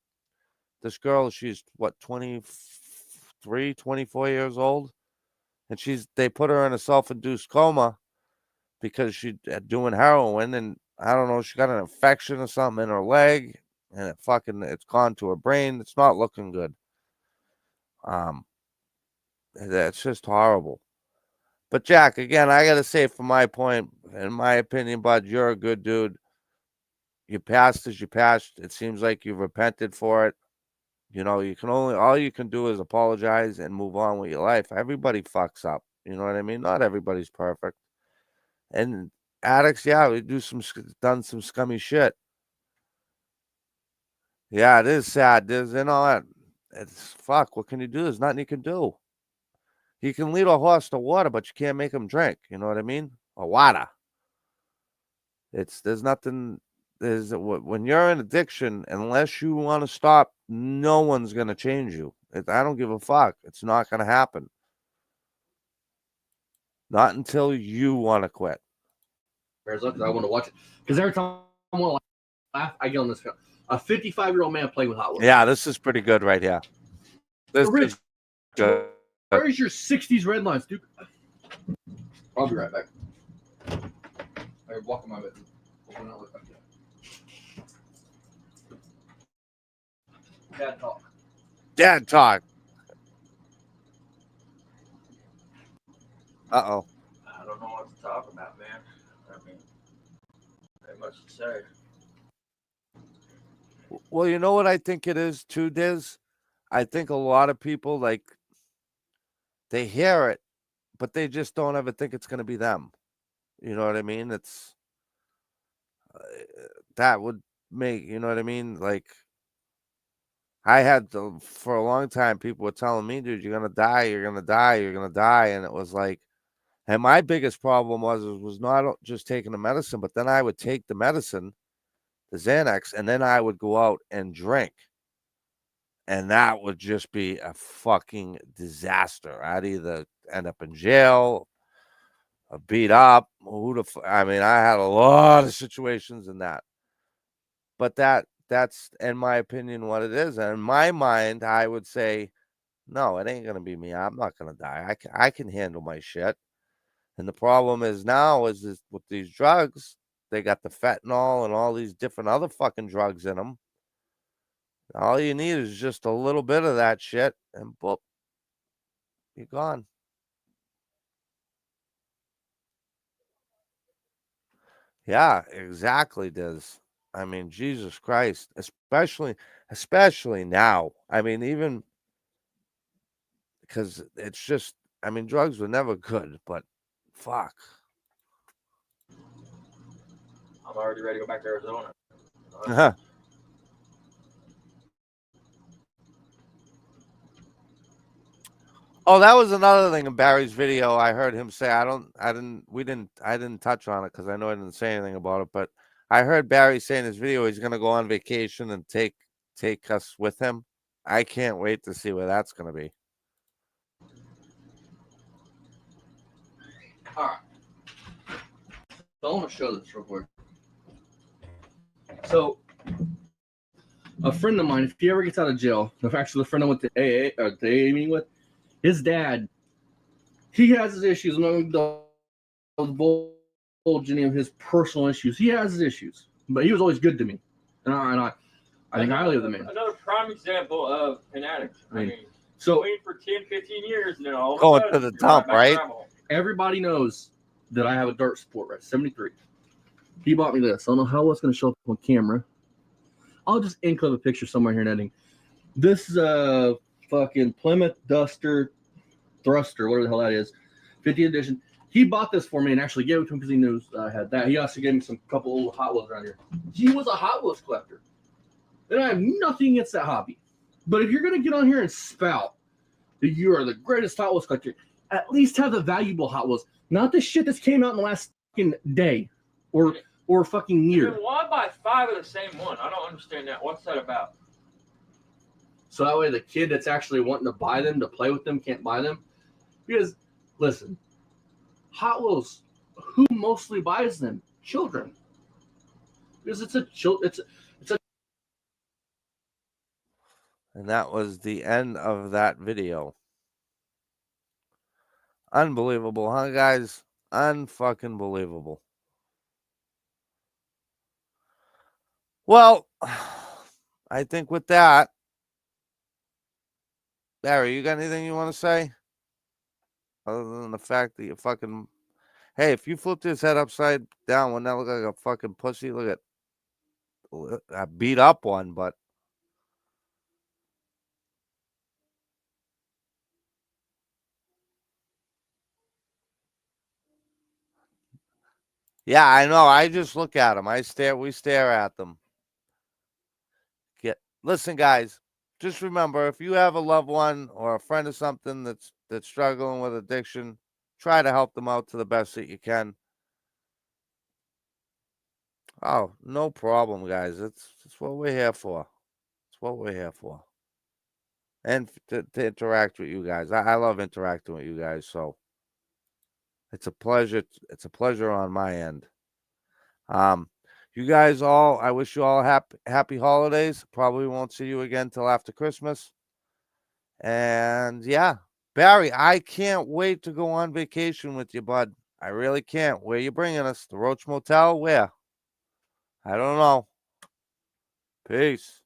This girl, she's what, 23, 24 years old, and they put her in a self-induced coma because she's doing heroin, and I don't know, she got an infection or something in her leg, and it's gone to her brain. It's not looking good. That's just horrible. But Jack, again, I gotta say, from my point, in my opinion, bud, you're a good dude. Your past is your past. It seems like you've repented for it. All you can do is apologize and move on with your life. Everybody fucks up. You know what I mean? Not everybody's perfect. And addicts, yeah, we done some scummy shit. Yeah, it is sad. There's that. It's fuck. What can you do? There's nothing you can do. You can lead a horse to water, but you can't make him drink. You know what I mean? Or water. There's nothing. When you're in addiction, unless you want to stop, no one's gonna change you. I don't give a fuck. It's not gonna happen. Not until you want to quit. I want to watch it because every time I want to laugh, I get on this film. A 55-year-old man playing with hot water. Yeah, this is pretty good right here. This Rich, is good. Where's your 60s red lines, dude? I'll be right back. I'm walking my way. Dad talk. Dad talk. Uh-oh. much to say. Well, you know what I think it is too, Diz? I think a lot of people, like, they hear it, but they just don't ever think it's going to be them. You know what I mean? It's that would make, you know what I mean? Like, I had to, for a long time, people were telling me, dude, you're going to die, you're going to die, you're going to die. And it was like, and my biggest problem was not just taking the medicine, but then I would take the medicine, the Xanax, and then I would go out and drink. And that would just be a fucking disaster. I'd either end up in jail or beat up. I mean, I had a lot of situations in that. But that's, in my opinion, what it is. And in my mind, I would say, no, it ain't gonna be me. I'm not gonna die. I can handle my shit. And the problem is now is with these drugs, they got the fentanyl and all these different other fucking drugs in them. All you need is just a little bit of that shit, and boop, you're gone. Yeah, exactly, Diz. I mean, Jesus Christ, especially now. I mean, even because it's just, I mean, drugs were never good, but fuck. I'm already ready to go back to Arizona. Oh, that was another thing in Barry's video. I heard him say, I didn't touch on it because I know I didn't say anything about it, but I heard Barry say in his video he's gonna go on vacation and take us with him. I can't wait to see where that's gonna be. All right. So I want to show this real quick. So, a friend of mine, if he ever gets out of jail, actually the friend I went to AA or the AA meeting with, his dad, he has his issues. I'm not going to divulge any of his personal issues. He has his issues, but he was always good to me, and I think highly of the man. Another prime example of an addict. I mean, so waiting for 10, 15 years, and then all of a Going sudden, to the you're dump, back to right? rabbit hole. everybody knows that I have a dirt sport, right? 73. He bought me this. I don't know how it's going to show up on camera. I'll just include a picture somewhere here in editing. This is a fucking Plymouth Duster Thruster, whatever the hell that is, 50th edition. He bought this for me and actually gave it to him because he knew I had that. He also gave me some couple old Hot Wheels around here. He was a Hot Wheels collector. And I have nothing against that hobby. But if you're going to get on here and spout that you are the greatest Hot Wheels collector, at least have the valuable Hot Wheels, not the shit that's came out in the last fucking day or fucking year. Then why buy 5 of the same one? I don't understand that. What's that about? So that way the kid that's actually wanting to buy them, to play with them, can't buy them. Because, listen, Hot Wheels, who mostly buys them? Children. Because it's a And that was the end of that video. Unbelievable, huh, guys? Unfucking believable. Well, I think with that, Barry, you got anything you want to say? Other than the fact that you fucking, hey, if you flipped his head upside down, wouldn't that look like a fucking pussy? Look at, I beat up one, but yeah, I know. I just look at them. We stare at them. Listen, guys, just remember, if you have a loved one or a friend or something that's struggling with addiction, try to help them out to the best that you can. Oh, no problem, guys. It's what we're here for. It's what we're here for. And to interact with you guys. I love interacting with you guys, so it's a pleasure. It's a pleasure on my end. You guys all, I wish you all happy holidays. Probably won't see you again till after Christmas. And yeah, Barry, I can't wait to go on vacation with you, bud. I really can't. Where you bringing us? The Roach Motel? Where? I don't know. Peace.